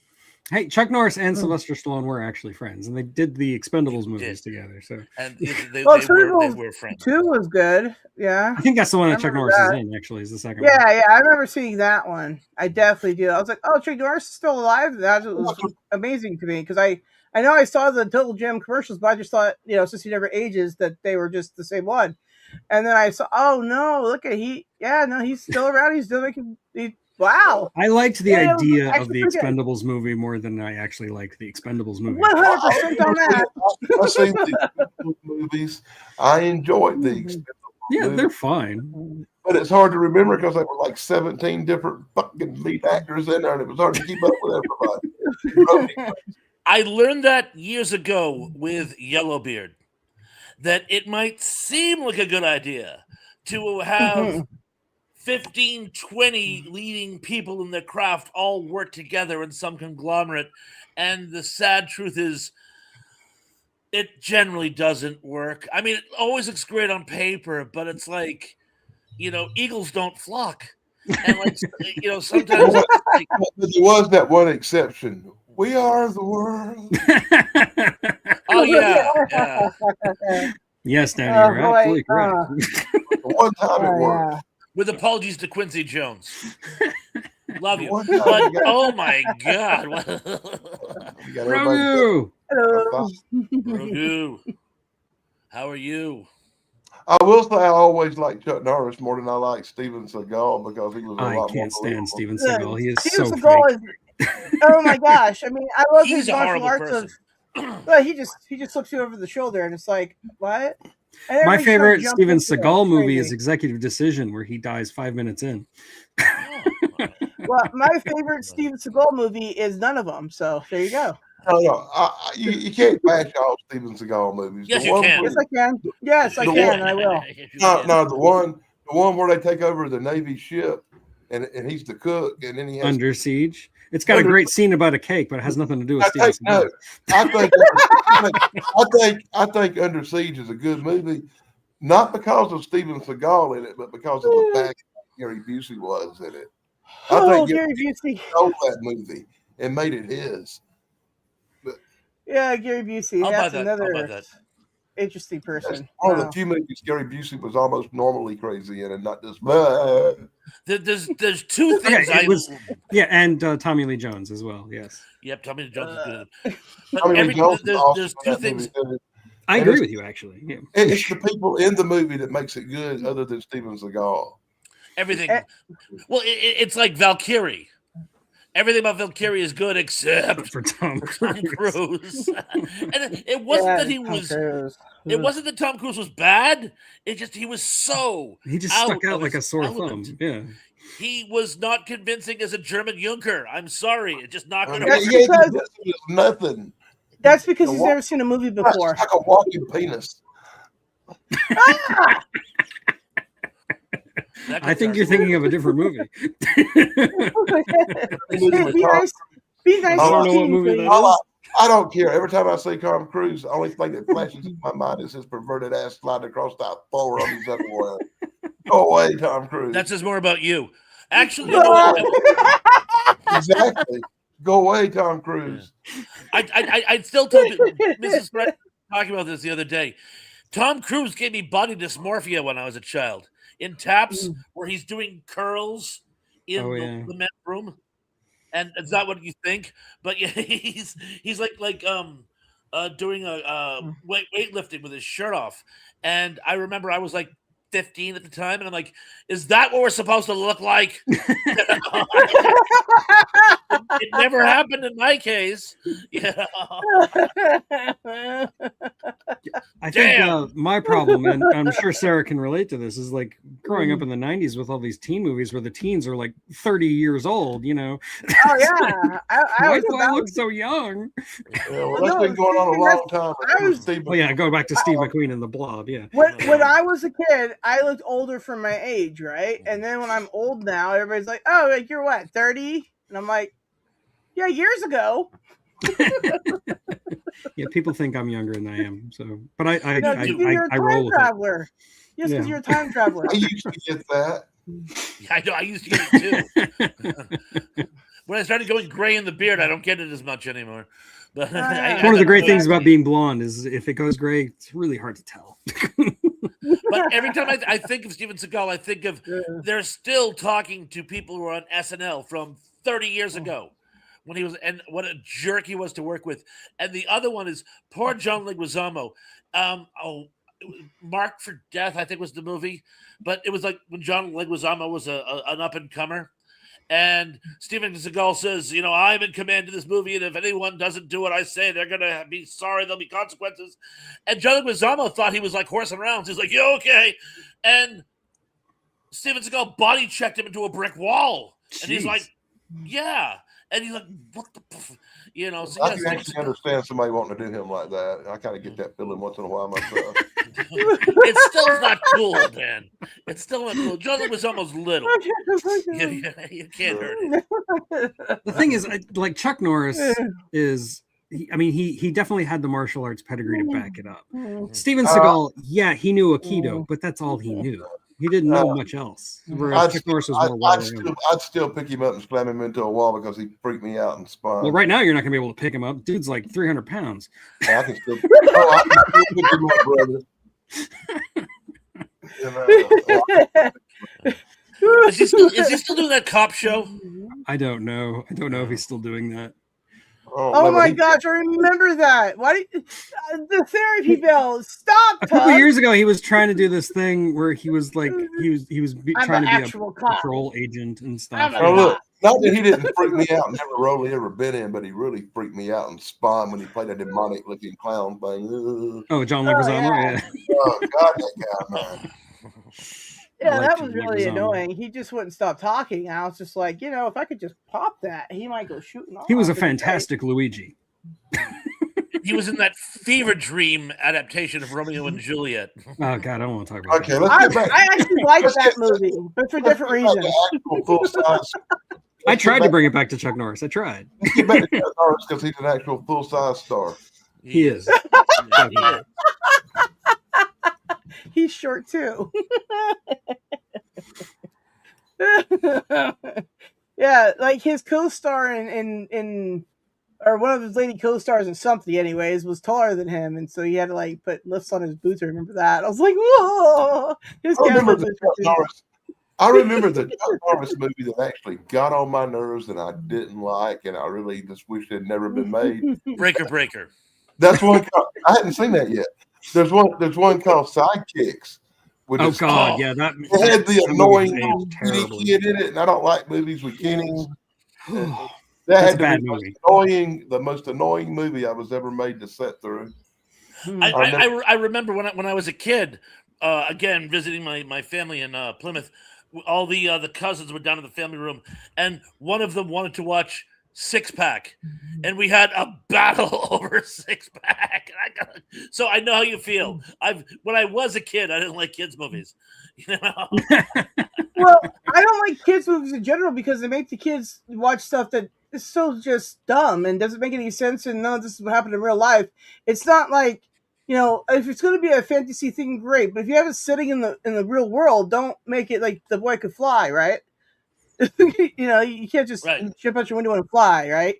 Hey, Chuck Norris and Sylvester Stallone were actually friends, and they did the Expendables movies together. So And they Expendables were friends. 2 was good. Yeah. I think that's the one that Chuck remember Norris that. is in. Actually, is the second one. Yeah, I remember seeing that one. I definitely do. I was like, "Oh, Chuck Norris is still alive." That was amazing to me because I know I saw the Total Gym commercials, but I just thought, since he never ages, that they were just the same one. And then I saw, oh no, look at he's still around. He's still making. Wow. I liked the Yeah, idea of actually the pretty good. Expendables movie more than I actually liked the Expendables movie. 100% on that. I've seen the movies. I enjoyed the Expendables Yeah, movies, they're fine. but it's hard to remember because there were like 17 different fucking lead actors in there, and it was hard to keep up with everybody. I learned that years ago with Yellowbeard, that it might seem like a good idea to have 15, 20 leading people in their craft all work together in some conglomerate. And the sad truth is, it generally doesn't work. I mean, it always looks great on paper, but it's like, eagles don't flock. And like, sometimes. But there was that one exception. We are the world. Oh, yeah. Yes, Danny, Oh, you're boy. absolutely correct. The one time it worked. Yeah. With apologies to Quincy Jones. Love you. One time But, you got- oh my God. you got everybody- Grogu! Hello. Grogu, how are you? I will say I always like Chuck Norris more than I like Steven Seagal because he was a I lot can't more stand believable. Steven Seagal. He is Steven so Seagal fake. is. Oh my gosh! I mean, I love He's his a martial horrible arts person. of. Well, he just looks you over the shoulder, and it's like what? And My everybody's trying favorite to jump Steven into it. Seagal It's movie is crazy. Executive Decision, where he dies 5 minutes in. Well, my favorite Steven Seagal movie is none of them. So there you go. No, you can't bash all Steven Seagal movies. Yes, The you one can. where- Yes, I can. Yes, I The can. one- And I will. No, the one where they take over the Navy ship, and he's the cook, and then he has. Under Siege. It's got a great scene about a cake, but it has nothing to do with I Steven think Seagal. I think Under Siege is a good movie, not because of Steven Seagal in it, but because of the fact Gary Busey was in it. I Oh, think Gary Busey. stole that movie and made it his. Yeah, Gary Busey. I'll buy That's that. I'll buy another that. interesting That's person. one of Wow. the few movies Gary Busey was almost normally crazy in, and not just. There's two things Okay, it was- Yeah, and Tommy Lee Jones as well. Yes, Yep, Tommy Lee Jones is good. But Tommy Lee every, Jones is there's, awesome there's in two that things. movie. I And agree it's- with you actually. Yeah. It's the people in the movie that makes it good, other than Steven Seagal. Everything. Eh. Well, it's like Valkyrie. Everything about Valkyrie is good except For Tom Tom Cruise. Cruise. And it wasn't that he Tom was. Cruise. It wasn't that Tom Cruise was bad. It just he was so. He just out stuck out of like a his sore element. thumb. Yeah. He was not convincing as a German Junker. I'm sorry, it's just not going to That's work. because- It's nothing. That's because he's The never seen a movie It's before. like a walking penis. That I think concerns you're me. thinking of a different movie. Be nice. Be nice. I don't know to what him, movie please. that I don't care. Every time I see Tom Cruise, the only thing that flashes in my mind is his perverted ass sliding across that floor on his underwear. Go away, Tom Cruise. That says more about you. Actually, you know what? Exactly. Go away, Tom Cruise. I still told Mrs. Fred talking about this the other day. Tom Cruise gave me body dysmorphia when I was a child. In Taps, where he's doing curls in Oh, yeah. the men's room, and it's not what you think, but yeah, he's doing a weightlifting with his shirt off, and I remember I was like 15 at the time, and I'm like, is that what we're supposed to look like? It never happened in my case. Yeah. I think Damn. my problem, and I'm sure Sarah can relate to this, is like growing up in the 90s with all these teen movies where the teens are like 30 years old, you know. Oh yeah. I Why always do thought I that look was- so young? Yeah, well, that's been going on a long time. I was- Oh yeah, go back to Steve McQueen and the Blob, yeah. When I was a kid, I looked older for my age, right? And then when I'm old now, everybody's like, "Oh, like you're what, 30?" And I'm like, "Yeah, years ago." Yeah, people think I'm younger than I am. So, but I No, 'cause you're a I roll time with it. traveler. Yes, because Yeah. you're a time traveler. I used to get that. Yeah, I know. I used to get it too. When I started going gray in the beard, I don't get it as much anymore. But Ah. One of the great things Yeah. about being blonde is if it goes gray, it's really hard to tell. But every time I think of Steven Seagal, I think of Yeah. they're still talking to people who are on SNL from 30 years Oh. ago when he was, and what a jerk he was to work with. And the other one is poor John Leguizamo. Marked for Death, I think was the movie, but it was like when John Leguizamo was an up and comer. And Steven Seagal says, you know, I'm in command of this movie, and if anyone doesn't do what I say, they're going to be sorry. There'll be consequences. And John Leguizamo thought he was like horsing around. He's like, yeah, okay. And Steven Seagal body checked him into a brick wall. And he's Jeez. like, yeah. And he's like, what the, you know? So I yeah, can Steven actually Seagal- understand somebody wanting to do him like that. I kind of get that feeling once in a while myself. It's still not cool, man. It's still not cool. John Leguizamo's little. You can't hurt it. The thing is, like Chuck Norris is, he definitely had the martial arts pedigree to back it up. Steven Seagal, yeah, he knew Aikido, but that's all he knew. He didn't know much else. Whereas Chuck Norris was more well-rounded. I'd still pick him up and slam him into a wall because he freaked me out and spun. Well, right now you're not gonna be able to pick him up. Dude's like 300 pounds. I can still, I can still pick him up, brother. You know, Is he still doing that cop show? I don't know. I don't know if he's still doing that. Oh my gosh, I remember that. Why did the therapy bell stop? A couple Tug. years ago, he was trying to do this thing where he was like I'm trying an to be actual a cop. patrol agent and stuff. I'm a Oh, look, not that he didn't freak me out, never role he ever been in, but he really freaked me out and Spawn when he played a demonic looking clown thing. Oh, John Leguizamo. yeah. Yeah. Oh, God, that guy, man. Yeah, I like that was John really Leguizamo. annoying. He just wouldn't stop talking. I was just like, if I could just pop that, he might go shooting off. He was a And, fantastic Luigi. He was in that Fever Dream adaptation of Romeo and Juliet. Oh God, I don't want to talk about Okay, that. let's I get back. actually liked Let's that get- movie, but for different let's get back reasons. to actual full-size. I tried to bring it back to Chuck Norris. I tried. Let's get back to Chuck Norris because he's an actual full-size star. He is. Yeah. He's short too. Yeah, like his co-star in or one of his lady co-stars in something anyways was taller than him, and so he had to like put lifts on his boots. I remember that. I was like, whoa, his I remember camera the Chuck Norris. I remember the Chuck Norris movie that actually got on my nerves and I didn't like, and I really just wish it had never been made. Breaker. That's one. I hadn't seen that yet. There's one called Sidekicks with Oh his God, tongue. yeah, that It had the that annoying movie little aged kitty terribly. kid in it, and I don't like movies with kitties. That's That a had to bad be movie. the most annoying movie I was ever made to sit through. I remember when I was a kid, again visiting my family in Plymouth. All the cousins were down in the family room, and one of them wanted to watch Six Pack, and we had a battle over Six Pack. So I know how you feel. When I was a kid, I didn't like kids movies. You know, Well, I don't like kids movies in general because they make the kids watch stuff that is so just dumb and doesn't make any sense, and none of this is what happened in real life. It's not like, if it's going to be a fantasy thing, great. But if you have it sitting in the real world, don't make it like The Boy Could Fly, right? You can't just Right. jump out your window and fly, right?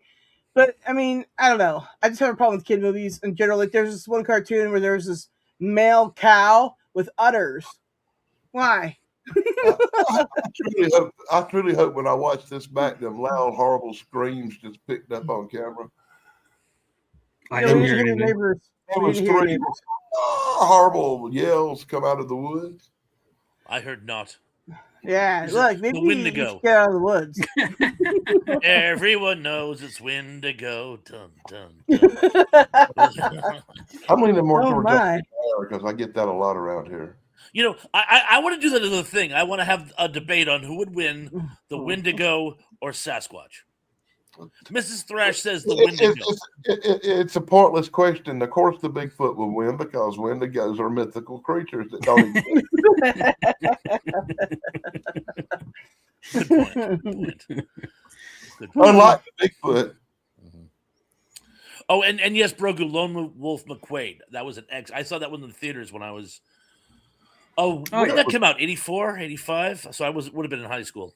But I mean, I don't know. I just have a problem with kid movies in general. Like, there's this one cartoon where there's this male cow with udders. Why? I truly hope when I watch this back, them loud, horrible screams just picked up on camera. I You didn't need to hear hear your anything. neighbors. There You was need to hear your three neighbors. horrible yells come out of the woods. I heard not. Yeah, Is it look, the maybe you Wendigo? should get out of the woods. Everyone knows it's Wendigo. Dun, dun. I'm leaning more Oh towards my! because I get that a lot around here. I want to do that as a thing. I want to have a debate on who would win, the Wendigo or Sasquatch. Mrs. Thrash says the Wendigo. It's a pointless question. Of course, the Bigfoot will win because Wendigos are mythical creatures that don't exist. Good point. Good point. Unlike the Bigfoot. Oh, and yes, Brogu, Lone Wolf McQuade. That was an X. I saw that one in the theaters when I was. When did that come out? 84, 85? So would have been in high school.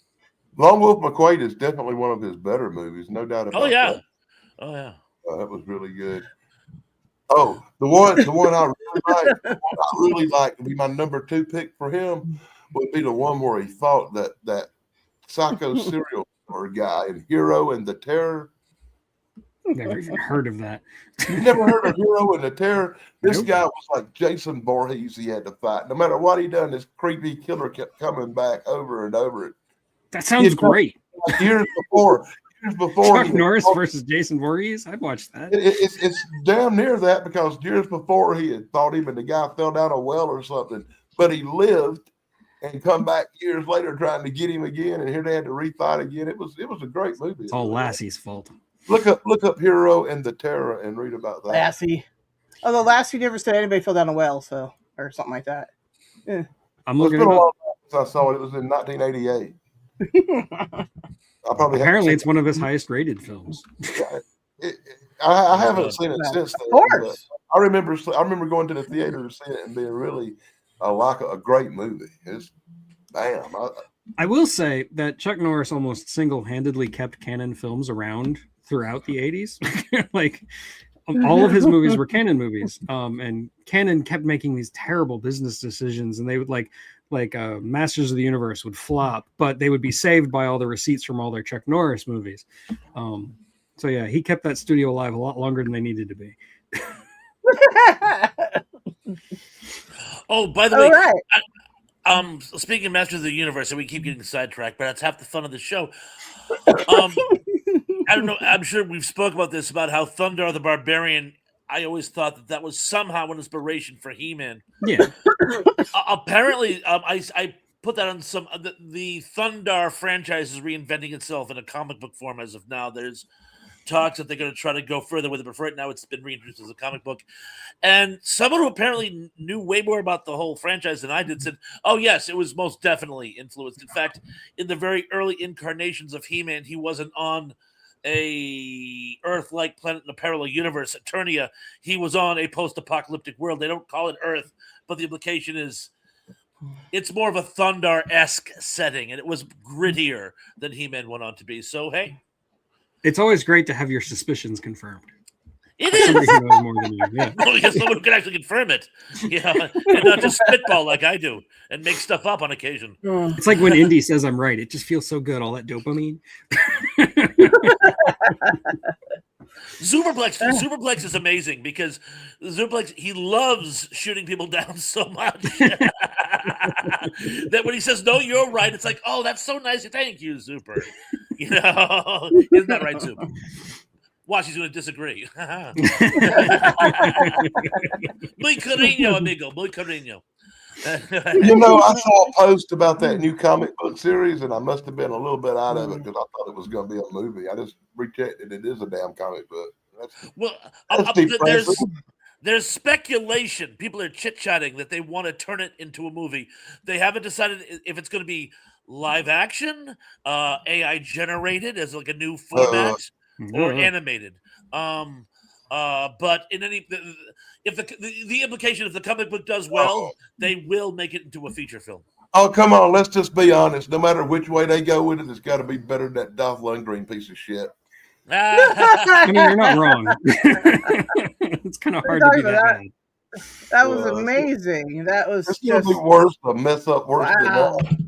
Lone Wolf McQuade is definitely one of his better movies, no doubt about that. Oh yeah. That was really good. Oh, the one I really like to be my number 2 pick for him would be the one where he fought that psycho serial killer guy in Hero and the Terror. Never even heard of that. You never heard of Hero and the Terror? This Nope. guy was like Jason Voorhees. He had to fight. No matter what he done, this creepy killer kept coming back over and over. That sounds great. Like years before Chuck Norris versus Jason Voorhees. I'd watch that. It's damn near that because years before he had fought him and the guy fell down a well or something, but he lived and come back years later trying to get him again, and here they had to refight again. It was a great movie. It's all Lassie's fault. Look up Hero and the Terror and read about that. Lassie. Although Lassie never said anybody fell down a well, or something like that. Yeah. I'm It's looking been it a up. long time since I saw it. It was in 1988. Apparently, it's one of his highest rated films. I haven't seen it since then. Of course. I remember going to the theater to see it and being really a great movie. It's damn. I will say that Chuck Norris almost single-handedly kept canon films around throughout the 80s. Like, all of his movies were canon movies. And Canon kept making these terrible business decisions, and they would like Masters of the Universe would flop, but they would be saved by all the receipts from all their Chuck Norris movies. So yeah, he kept that studio alive a lot longer than they needed to be. Oh, by the All way, right. Speaking of Masters of the Universe, and we keep getting sidetracked, but that's half the fun of the show. I don't know. I'm sure we've spoke about this, about how Thundar the Barbarian, I always thought that was somehow an inspiration for He-Man. Yeah. Apparently, I put that on some the Thundar franchise is reinventing itself in a comic book form as of now. There's talks that they're going to try to go further with it, but for right now it's been reintroduced as a comic book. And someone who apparently knew way more about the whole franchise than I did said, oh yes, it was most definitely influenced. In fact, in the very early incarnations of He-Man, he wasn't on a Earth-like planet in a parallel universe, Eternia. He was on a post-apocalyptic world. They don't call it Earth, but the implication is it's more of a Thundar-esque setting, and it was grittier than He-Man went on to be. So, hey. It's always great to have your suspicions confirmed. It is. Somebody who knows more than you. Yeah. Well, you have someone who can actually confirm it. Yeah, and not just spitball like I do and make stuff up on occasion. It's like when Indy says I'm right. It just feels so good, all that dopamine. Superplex is amazing because Superplex, he loves shooting people down so much that when he says, no, you're right, it's like, oh, that's so nice. Thank you, Super. You know, isn't that right, Super? Watch, he's going to disagree. Muy cariño, amigo. Muy cariño. You know, I saw a post about that new comic book series, and I must have been a little bit out of it because I thought it was going to be a movie. I just rechecked it. It is a damn comic book. There's speculation. People are chit-chatting that they want to turn it into a movie. They haven't decided if it's going to be live action, AI generated as like a new format, or animated. But in any, if the implication, if the comic book does well, they will make it into a feature film. Oh, come on. Let's just be honest. No matter which way they go with it, it's got to be better than that Dolph Lundgren piece of shit. I mean, you're not wrong. It's kind of hard to be that bad. That was amazing. That was it's just be worse. The mess up worse than that.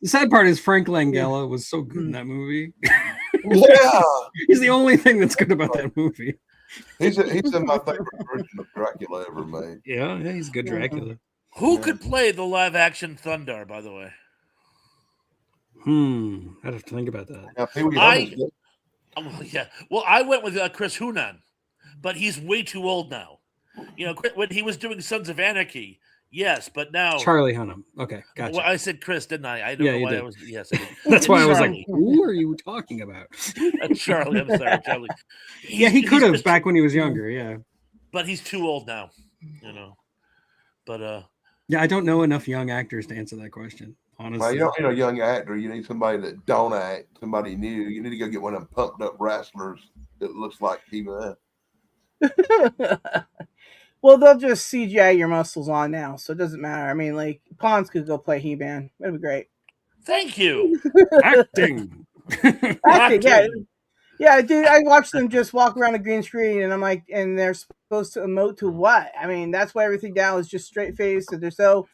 The sad part is Frank Langella was so good in that movie. Yeah, he's the only thing that's good about that movie. He's in my favorite version of Dracula ever made. Yeah, he's a good Dracula. Who could play the live action Thundar, by the way? I'd have to think about that. Well, I went with Chris Hunan, but he's way too old now. You know, when he was doing Sons of Anarchy, yes, but now Charlie Hunnam. Okay, gotcha. Well, I said Chris, didn't I? I don't know why did. I was. Yes, I did. That's why I was like, "Who are you talking about?" Charlie. I'm sorry, Charlie. He could have back when he was younger. Yeah, but he's too old now. You know. But yeah, I don't know enough young actors to answer that question. Honestly, well, you don't need a young actor. You need somebody that don't act, somebody new. You need to go get one of them pumped up wrestlers that looks like He-Man. Well, they'll just CGI your muscles on now, so it doesn't matter. I mean, like, Pons could go play He-Man. That'd be great. Thank you. Acting. Yeah, dude, I watched them just walk around the green screen, and I'm like, and they're supposed to emote to what? I mean, that's why everything now is just straight face, and there's no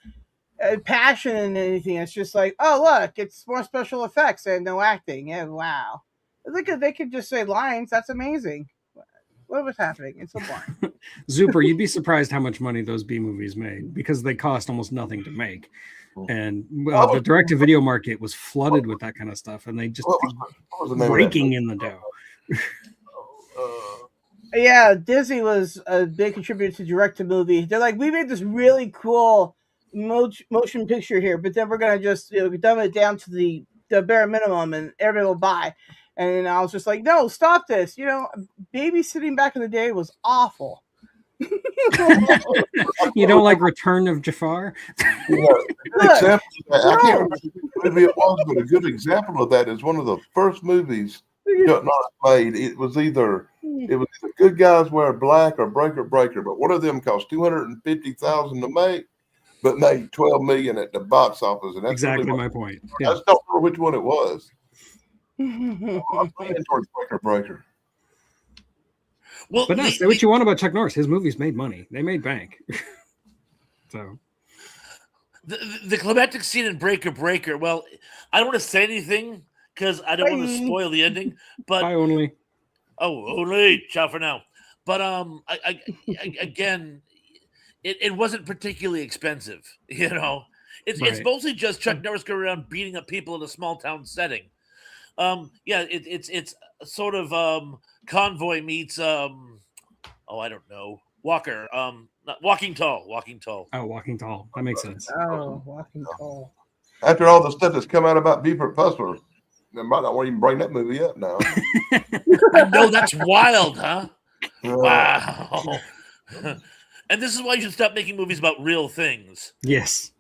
passion in anything. It's just like, oh, look, it's more special effects and no acting. Yeah, wow. They could just say lines. That's amazing. What was happening? It's so boring. Zuper, you'd be surprised how much money those B movies made because they cost almost nothing to make. And the direct-to-video market was flooded with that kind of stuff, and they just raking in the dough. Yeah, Disney was a big contributor to direct-to-movie. They're like, we made this really cool motion picture here, but then we're going to just dumb it down to the bare minimum, and everybody will buy. And I was just like, no, stop this. You know, babysitting back in the day was awful. You don't like Return of Jafar? I can't remember what movie it was, but a good example of that is one of the first movies Chuck Norris made. It was either Good Guys Wear Black or Breaker Breaker, but one of them cost $250,000 to make, but made $12 million at the box office. And that's exactly my point. I just don't remember which one it was. I'm leaning towards Breaker Breaker. Well, but no, say what you want about Chuck Norris. His movies made money. They made bank. So the climactic scene in Breaker Breaker. Well, I don't want to say anything because I don't want to spoil the ending. But only. Ciao for now. But again, it wasn't particularly expensive. You know, it's mostly just Chuck Norris going around beating up people in a small town setting. It's sort of Convoy meets I don't know, Walker, Walking Tall. Oh, Walking Tall. That makes sense. Oh, Walking Tall. After all the stuff that's come out about Beaver Puzzler, they might not want to even bring that movie up now. I know, that's wild, huh? Wow. And this is why you should stop making movies about real things. Yes.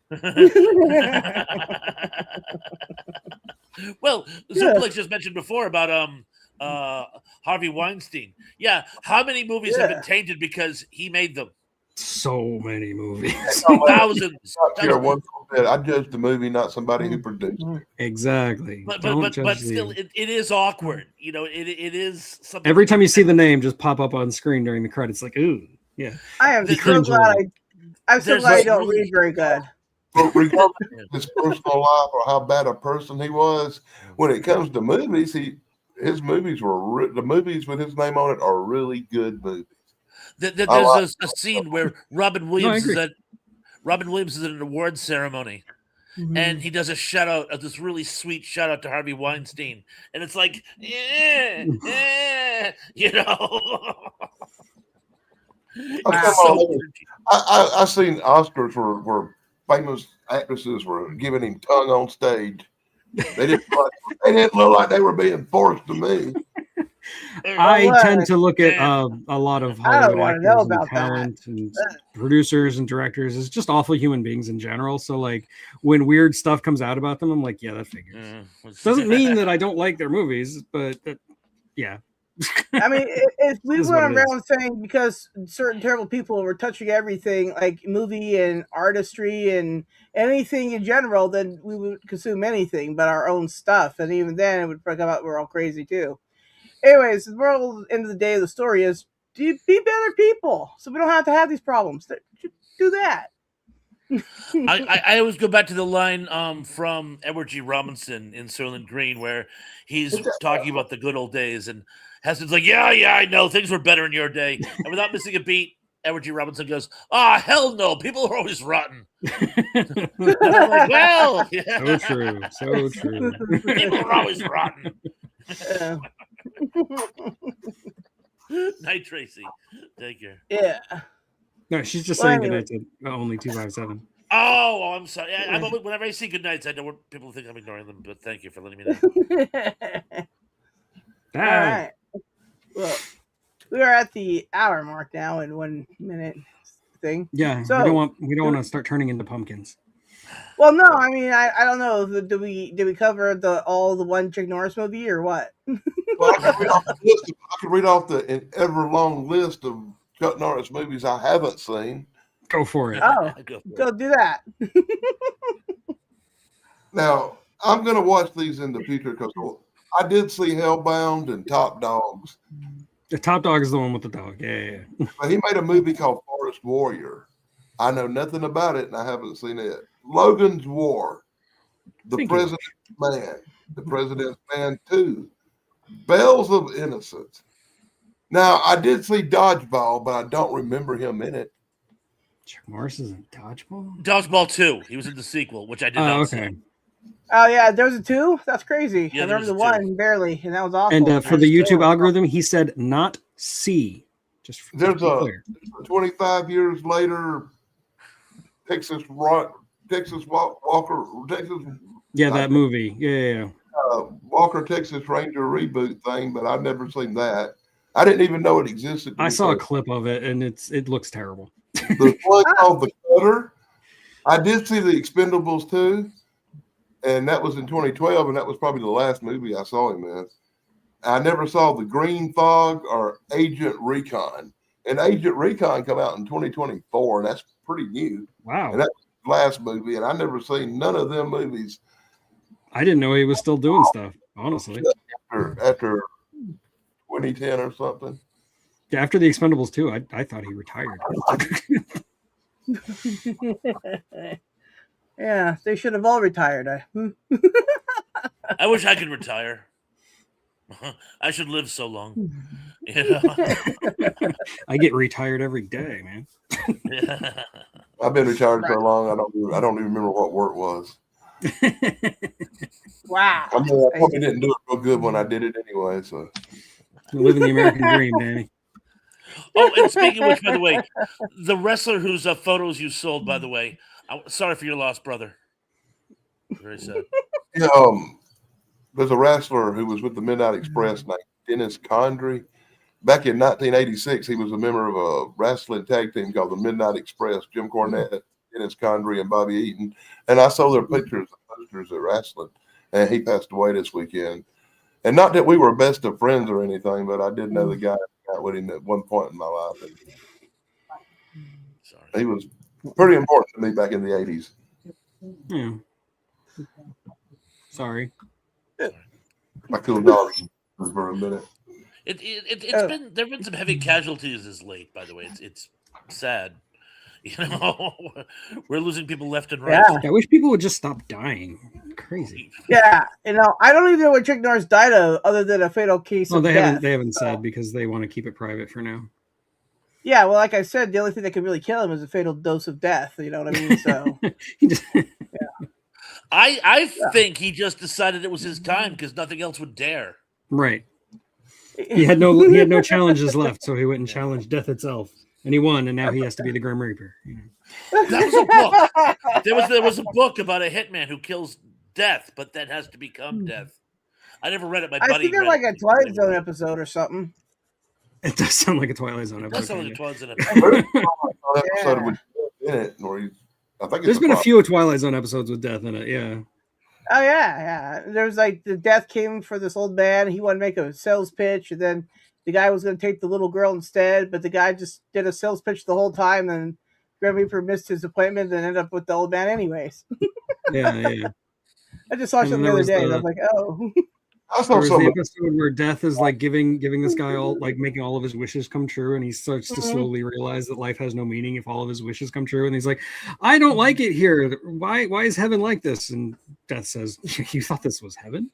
Well, Zuplex just mentioned before about Harvey Weinstein. Yeah, how many movies have been tainted because he made them? So many movies. Thousands. I judge the movie, not somebody who produced it. Exactly. But still, it is awkward. You know, it is something. Every time you see the name just pop up on screen during the credits, like, ooh, yeah. I am so glad I'm so glad I don't read very good. But regardless of his personal life or how bad a person he was, when it comes to movies, his movies were the movies with his name on it are really good movies. There's a scene where Robin I Williams agree. is at an awards ceremony, Mm-hmm. and he does a shout out of this really sweet shout out to Harvey Weinstein, and it's like, you know. Oh, It's come so on. cringy. I seen Oscars where famous actresses were giving him tongue on stage. They didn't look like they were being forced to me. I Well, tend to look at man. a lot of I don't Hollywood wanna actors know and about that. talent and producers and directors as just awful human beings in general. So like when weird stuff comes out about them, I'm like, yeah, that figures. Doesn't mean that I don't like their movies, but yeah. I mean, if we Is went what it around saying because certain terrible people were touching everything, like movie and artistry and anything in general, then we would consume anything but our own stuff. And even then, it would come out we're all crazy too. Anyways, the moral end of the day of the story is be better people so we don't have to have these problems. Do that. I always go back to the line from Edward G. Robinson in Soylent Green where he's talking about the good old days, and Heston's like, yeah, I know things were better in your day, and without missing a beat, Edward G. Robinson goes, hell no, people are always rotten. And I'm like, well, yeah. So true. People are always rotten. Yeah. Night Tracy, take care. Yeah. No, she's just Well, saying anyway. good night to only 257. Oh, I'm sorry. Whenever I see good nights, I don't want people to think I'm ignoring them, but thank you for letting me know. All right. Well, we are at the hour mark now in 1 minute thing. Yeah, So- we don't want to start turning into pumpkins. Well, no, I mean, I don't know. Did we cover all the one Chuck Norris movie or what? Well, I could read off the ever long list of Chuck Norris movies I haven't seen. Go for it. Oh, Go for it. go do that. Now, I'm going to watch these in the future because I did see Hellbound and Top Dogs. The Top Dog is the one with the dog. Yeah. But he made a movie called Forest Warrior. I know nothing about it and I haven't seen it. Logan's War, The Thank you. President's Man, The President's Man 2, Bells of Innocence. Now, I did see Dodgeball, but I don't remember him in it. Chuck Norris is in Dodgeball? Dodgeball 2. He was in the sequel, which I did Oh, not okay. see. Oh yeah, there's a 2. That's crazy. Yeah, I there remember the was a 2. 1 barely, and that was awful. And for the I YouTube still- algorithm, he said not C. Just to There's be clear. 25 years later, Texas Walker, Texas Yeah, that movie. Yeah. Walker Texas Ranger reboot thing, but I've never seen that. I didn't even know it existed. I saw a clip of it, and it looks terrible. The one called The Cutter. I did see The Expendables 2, and that was in 2012, and that was probably the last movie I saw him in. I never saw The Green Fog or Agent Recon. And Agent Recon come out in 2024, and that's pretty new. Wow. And that was his last movie, and I never seen none of them movies I didn't know he was still doing stuff, honestly. after 2010 or something. Yeah, after the Expendables 2, I thought he retired. Yeah, they should have all retired. I wish I could retire. I should live so long. You know? I get retired every day, man. Yeah. I've been retired so long, I don't even remember what work was. Wow. I mean, I probably didn't do it real good when I did it anyway. So Living the American dream, Danny. Oh, and speaking of which, by the way, the wrestler whose photos you sold, by the way, sorry for your loss, brother. Very sad. yeah, there's a wrestler who was with the Midnight Express named Dennis Condrey. Back in 1986, he was a member of a wrestling tag team called the Midnight Express. Jim Cornette, Dennis Condrey, and Bobby Eaton. And I saw their pictures and posters at wrestling. And he passed away this weekend. And not that we were best of friends or anything, but I did know the guy I got with him at one point in my life. And Sorry. he was pretty important to me back in the 80s. Yeah. Sorry. My cool dog was for a minute. It's been there've been some heavy casualties as late. By the way, it's sad. We're losing people left and right. Yeah. I wish people would just stop dying. Crazy. Yeah, I don't even know what Chuck Norris died of, other than a fatal case Well, of they death. haven't said because they want to keep it private for now. Yeah, well, like I said, the only thing that could really kill him is a fatal dose of death. You know what I mean? So He just- I think he just decided it was his time because nothing else would dare. right. He had no challenges left, so he went and challenged death itself, and he won. And now he has to be the Grim Reaper. You know? That was a book. There was a book about a hitman who kills death, but that has to become death. I never read it. My I buddy think they're read like it. a Twilight Zone episode or something. It does sound like a Twilight Zone It does sound episode. like a yeah. Twilight Zone episode. Episode with in it, where I think There's been a few Twilight Zone episodes with death in it. Yeah. Oh yeah. There's like the death came for this old man. He wanted to make a sales pitch, and then the guy was going to take the little girl instead, but the guy just did a sales pitch the whole time, and Grim Reaper missed his appointment and ended up with the old man anyways. Yeah. I just saw And something then the there other day, was and I was like, oh. I There saw was some. the episode where death is like giving this guy all like making all of his wishes come true, and he starts to Mhm. slowly realize that life has no meaning if all of his wishes come true. And he's like, "I don't like it here. Why is heaven like this?" And death says, "You thought this was heaven?"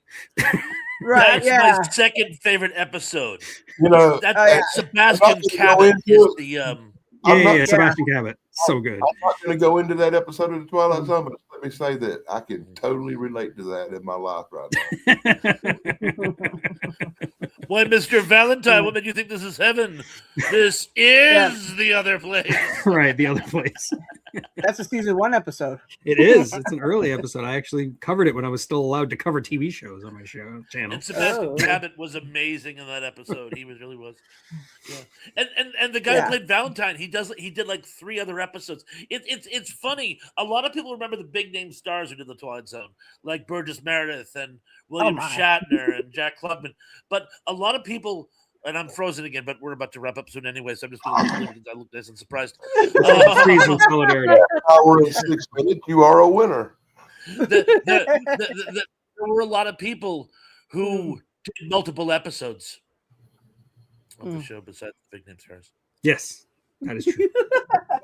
Right, That's yeah. my second favorite episode. You know, That's Oh, yeah. Sebastian I'm not gonna go Cabot into is it. the I'm not- Yeah, Sebastian Cabot, so good. I'm not going to go into that episode of the Twilight Zone, but let me say that I can totally relate to that in my life right now. Why, Mr. Valentine, what made you think this is heaven? This is the other place. Right, the other place. That's a season 1 episode. It is. It's an early episode. I actually covered it when I was still allowed to cover TV shows on my channel. And Sebastian Oh. Cabot was amazing in that episode. He really was. Yeah. And the guy Yeah. who played Valentine, he did like 3 other episodes. It's funny. A lot of people remember the big name stars who did the Twilight Zone, like Burgess Meredith and William my. Shatner and Jack Klugman. But a lot of people, and I'm frozen again, but we're about to wrap up soon anyway, so I'm just going to leave it because I look nice and surprised. Freeze in solidarity. Hour and 6 minutes, you are a winner. There were a lot of people who did multiple episodes of the show besides the big name stars. Yes, that is true.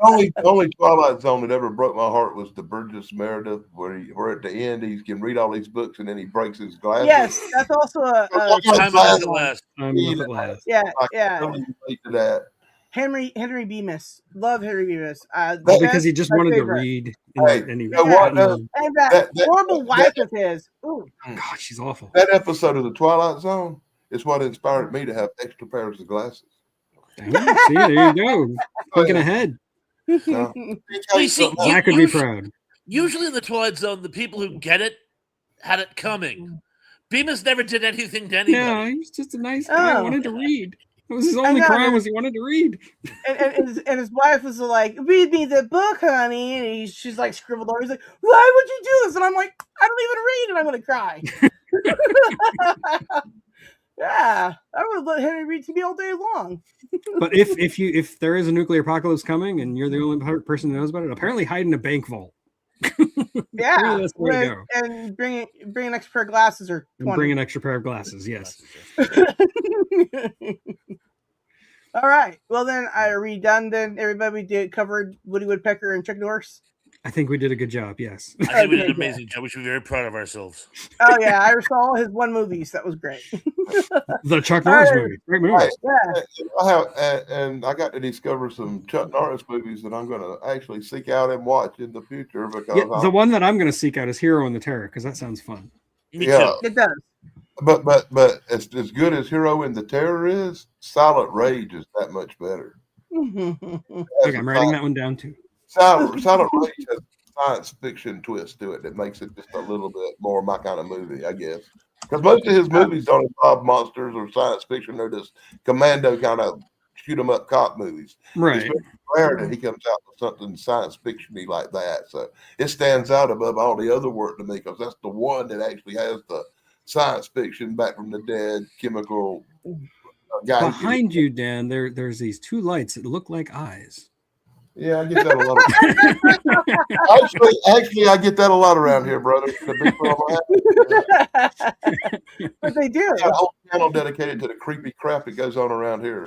The only Twilight Zone that ever broke my heart was the Burgess Meredith, where at the end he can read all these books and then he breaks his glasses. Yes, that's also a Time enough at last. I'm with it last. yeah, I yeah. can totally relate to that. Henry Bemis. Love Henry Bemis. Well, That- because he just my wanted to favorite. read. Hey, And he, you know what, though? And that, That- horrible that- wife of his. Ooh. God, she's awful. That episode of the Twilight Zone is what inspired me to have extra pairs of glasses. Dang, see, there you go. Thinking ahead. No. You see, I could be proud. Usually in the Twilight Zone, the people who get it had it coming. Bemis never did anything to anybody. Yeah, he was just a nice guy. Oh. Wanted to read. That was his only know, crime and- was he wanted to read. and his wife was like, "Read me the book, honey." And she's like scribbled on. He's like, "Why would you do this?" And I'm like, "I don't even read, and I'm gonna cry." Yeah, I would let Henry read to me all day long. But if there is a nuclear apocalypse coming and you're the only person who knows about it, apparently hide in a bank vault. Yeah, Really, that's the way to go. and bring an extra pair of glasses or And 20. bring an extra pair of glasses. Yes. All right. Well, then are we done? Then everybody did covered Woody Woodpecker and Chuck Norris. I think we did a good job. Yes. I think we did Okay, an amazing job. We should be very proud of ourselves. Oh yeah, I saw all his one movies. That was great. The Chuck Norris All right. movie. Great movie. Right. Yeah. I have, and I got to discover some Chuck Norris movies that I'm going to actually seek out and watch in the future because Yeah, the one that I'm going to seek out is Hero and the Terror because that sounds fun. Me Yeah. too. It does. but as good as Hero and the Terror is, Silent Rage is that much better. Okay, I'm writing that one down too. Silent Rage has a science fiction twist to it that makes it just a little bit more my kind of movie, I guess. Because most of his movies don't involve monsters or science fiction; they're just commando kind of shoot 'em up cop movies. Right. It's rare that he comes out with something science fiction-y like that. So it stands out above all the other work to me because that's the one that actually has the science fiction back from the dead chemical guy. Behind you, Dan, there's these two lights that look like eyes. Yeah, I get that a lot. Actually, I get that a lot around here, brother. The big But they do. got a whole channel dedicated to the creepy crap that goes on around here.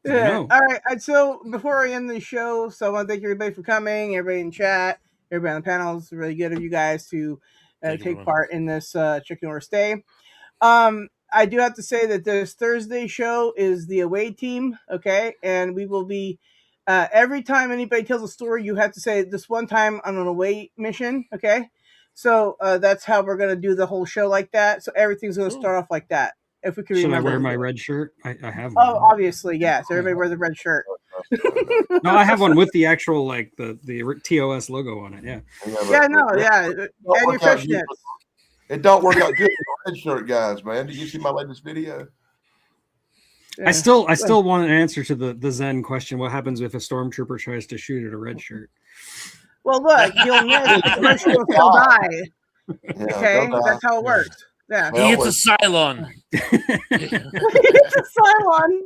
Yeah. know. All right. So before I end the show, so I want to thank everybody for coming, everybody in chat, everybody on the panel. It's really good of you guys to Thank you, take everyone. part in this Chicken Order Stay. I do have to say that this Thursday show is the away team, okay? And we will be every time anybody tells a story, you have to say this one time on an away mission, okay? So that's how we're gonna do the whole show like that. So everything's gonna start off like that. If we can Should I remember. wear my red shirt? I have one. Oh, obviously, yes. Everybody wear the red shirt. No, I have one with the actual like the TOS logo on it. Yeah. Yeah, no, yeah. And your fishnets. It don't work out good for red shirt guys, man. Did you see my latest video? Yeah. I still want an answer to the Zen question. What happens if a stormtrooper tries to shoot at a red shirt? Well, look, you'll miss. The person will still die. Yeah, Okay, they'll die. that's how it works. Yeah. He hits a Cylon. It's a Cylon.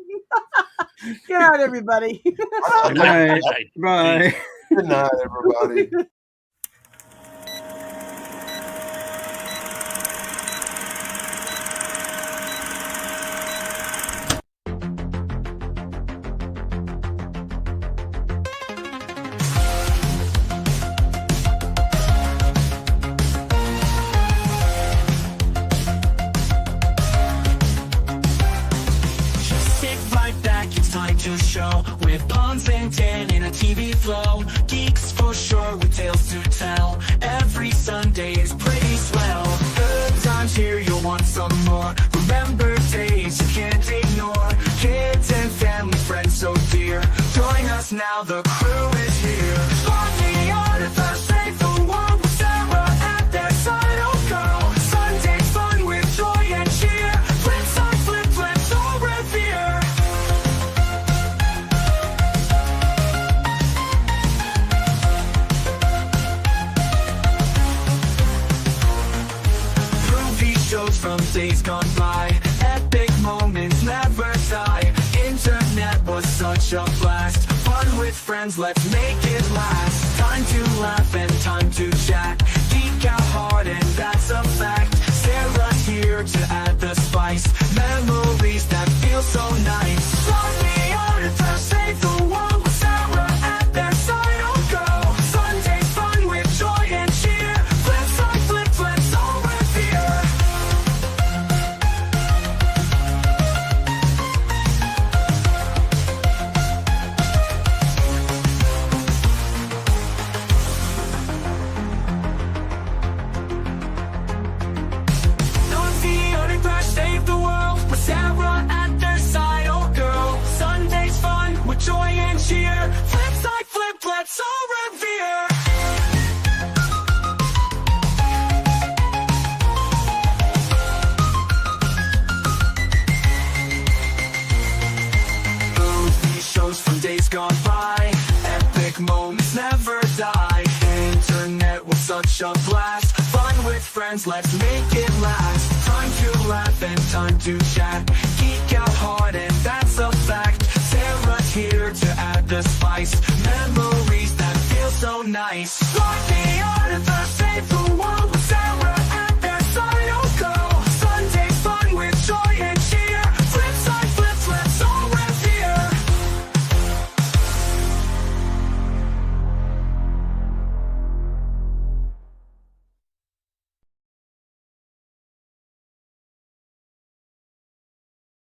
Get out, everybody. Good night. Bye. Good night, everybody. Just sit right back, it's time to show. With Bonds and Dan in a TV flow. Geeks for sure with tales to tell. Every Sunday is pretty swell. Good times here, you'll want some more. Remember days you can't ignore. Kids and family, friends so dear. Join us now, the crew is here. On the artifact, save the world with Sarah at their side. Oh girl, Sunday fun with joy and cheer. Flip side, flip, flip, so revere. Movie shows from days gone by. Epic moments never die. Internet was such a blast. Fun with friends, let's make it last. Time to laugh and time to chat. Geek out hard and that's a fact. Sarah's here to add the spice. Memories that feel so nice. Love the artifact, save the world with Sarah at their side. Oh girl, Sunday's fun with joy and cheer. Flip side, flip, flip, so revere. Don't the artifact, save the world with Sarah at their side. Oh girl, Sunday's fun with joy and cheer. Flip side, flip, flip, so revere. Movie shows from days gone by. Epic moments never die. Internet was such a blast. Fun with friends, let's make it last. Time to laugh and time to chat. Geek out hard and that's a fact. Sarah's here to add the spice. Memories that feel so nice. Like the